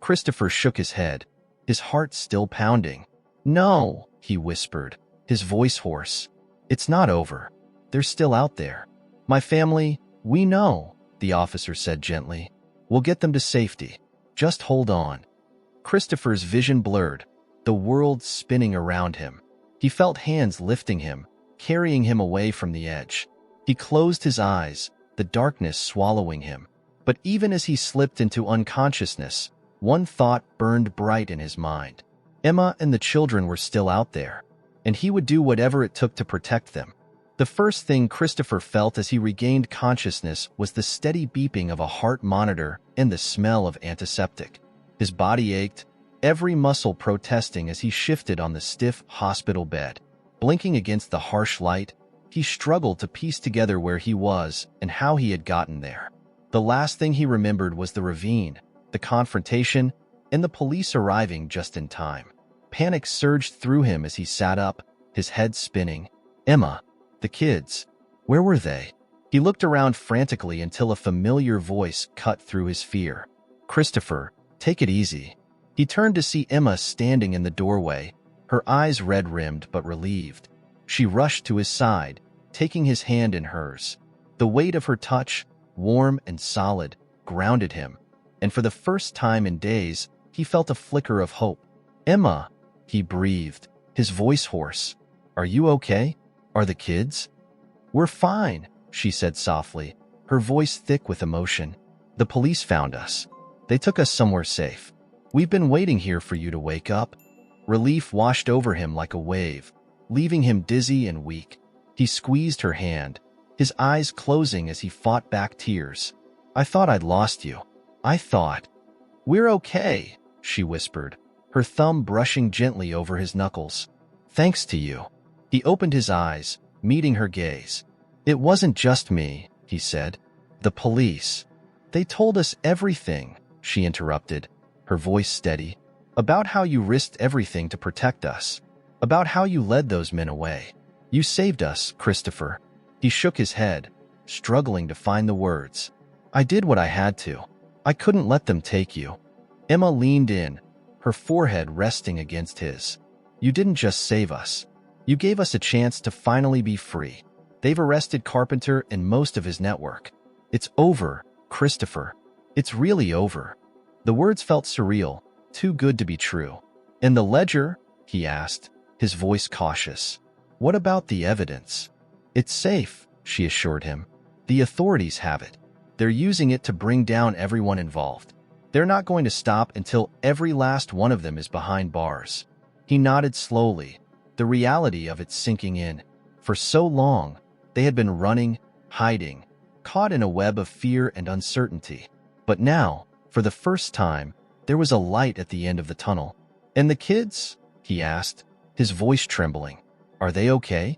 Christopher shook his head, his heart still pounding. "No," he whispered, his voice hoarse. "It's not over. They're still out there. My family, we know," the officer said gently. "We'll get them to safety. Just hold on." Christopher's vision blurred, the world spinning around him. He felt hands lifting him, carrying him away from the edge. He closed his eyes, the darkness swallowing him. But even as he slipped into unconsciousness, one thought burned bright in his mind. Emma and the children were still out there, and he would do whatever it took to protect them. The first thing Christopher felt as he regained consciousness was the steady beeping of a heart monitor and the smell of antiseptic. His body ached, every muscle protesting as he shifted on the stiff hospital bed. Blinking against the harsh light, he struggled to piece together where he was and how he had gotten there. The last thing he remembered was the ravine, the confrontation, and the police arriving just in time. Panic surged through him as he sat up, his head spinning. Emma, the kids, where were they? He looked around frantically until a familiar voice cut through his fear. "Christopher, take it easy." He turned to see Emma standing in the doorway, her eyes red-rimmed but relieved. She rushed to his side, taking his hand in hers. The weight of her touch, warm and solid, grounded him, and for the first time in days, he felt a flicker of hope. "Emma," he breathed, his voice hoarse. "Are you okay? Are the kids?" "We're fine," she said softly, her voice thick with emotion. "The police found us. They took us somewhere safe. We've been waiting here for you to wake up." Relief washed over him like a wave, leaving him dizzy and weak. He squeezed her hand, his eyes closing as he fought back tears. "I thought I'd lost you. I thought." "We're okay," she whispered, her thumb brushing gently over his knuckles. "Thanks to you." He opened his eyes, meeting her gaze. "It wasn't just me," he said. "The police. They told us everything," she interrupted, her voice steady. "About how you risked everything to protect us. About how you led those men away. You saved us, Christopher." He shook his head, struggling to find the words. "I did what I had to. I couldn't let them take you." Emma leaned in, her forehead resting against his. "You didn't just save us. You gave us a chance to finally be free. They've arrested Carpenter and most of his network. It's over, Christopher. It's really over." The words felt surreal, too good to be true. "And the ledger?" he asked, his voice cautious. "What about the evidence?" "It's safe," she assured him. "The authorities have it. They're using it to bring down everyone involved. They're not going to stop until every last one of them is behind bars." He nodded slowly, the reality of it sinking in. For so long, they had been running, hiding, caught in a web of fear and uncertainty. But now, for the first time, there was a light at the end of the tunnel. "And the kids?" he asked, his voice trembling. "Are they okay?"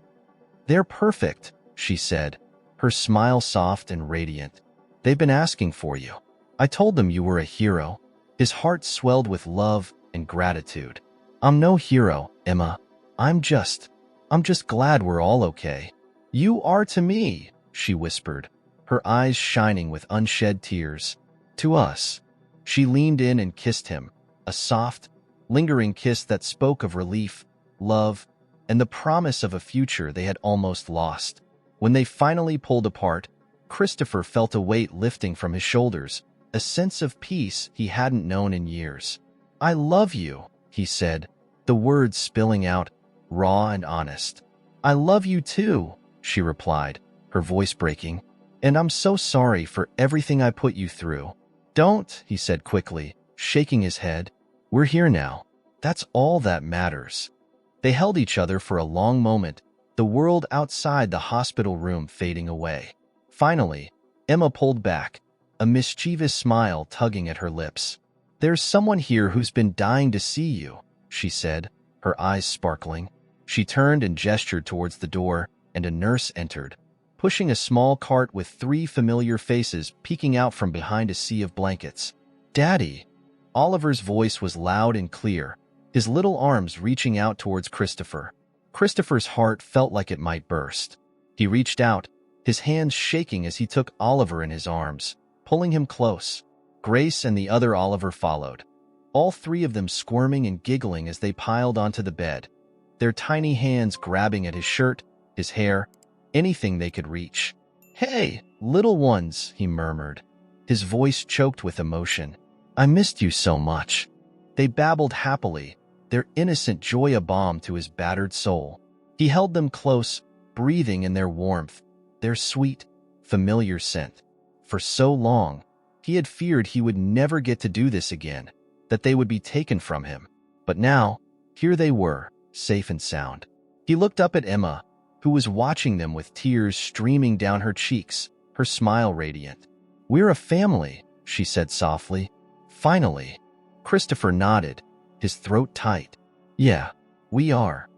"They're perfect," she said, her smile soft and radiant. "They've been asking for you. I told them you were a hero." His heart swelled with love and gratitude. "I'm no hero, Emma. I'm just glad we're all okay." "You are to me," she whispered, her eyes shining with unshed tears. "To us." She leaned in and kissed him, a soft, lingering kiss that spoke of relief, love, and the promise of a future they had almost lost. When they finally pulled apart, Christopher felt a weight lifting from his shoulders, a sense of peace he hadn't known in years. "I love you," he said, the words spilling out, raw and honest. "I love you too," she replied, her voice breaking. "And I'm so sorry for everything I put you through." "Don't," he said quickly, shaking his head. "We're here now. That's all that matters." They held each other for a long moment, the world outside the hospital room fading away. Finally, Emma pulled back, a mischievous smile tugging at her lips. "There's someone here who's been dying to see you," she said, her eyes sparkling. She turned and gestured towards the door, and a nurse entered, pushing a small cart with 3 familiar faces peeking out from behind a sea of blankets. "Daddy!" Oliver's voice was loud and clear, his little arms reaching out towards Christopher. Christopher's heart felt like it might burst. He reached out, his hands shaking as he took Oliver in his arms, pulling him close. Grace and the other Oliver followed, all 3 of them squirming and giggling as they piled onto the bed, their tiny hands grabbing at his shirt, his hair, anything they could reach. "Hey, little ones," he murmured, his voice choked with emotion. "I missed you so much." They babbled happily, their innocent joy a balm to his battered soul. He held them close, breathing in their warmth, their sweet, familiar scent. For so long, he had feared he would never get to do this again, that they would be taken from him. But now, here they were, safe and sound. He looked up at Emma, who was watching them with tears streaming down her cheeks, her smile radiant. "We're a family," she said softly. "Finally." Christopher nodded, his throat tight. "Yeah, we are."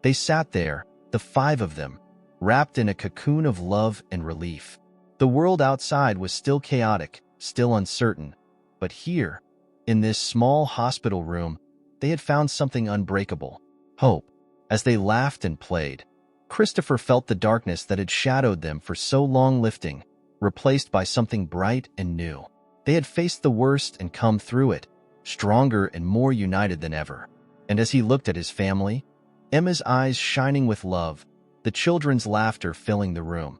They sat there, the 5 of them, wrapped in a cocoon of love and relief. The world outside was still chaotic, still uncertain, but here, in this small hospital room, they had found something unbreakable: hope. As they laughed and played, Christopher felt the darkness that had shadowed them for so long lifting, replaced by something bright and new. They had faced the worst and come through it, stronger and more united than ever. And as he looked at his family, Emma's eyes shining with love, the children's laughter filling the room,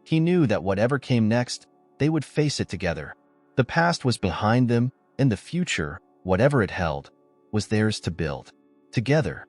he knew that whatever came next, they would face it together. The past was behind them, and the future, whatever it held, was theirs to build. Together.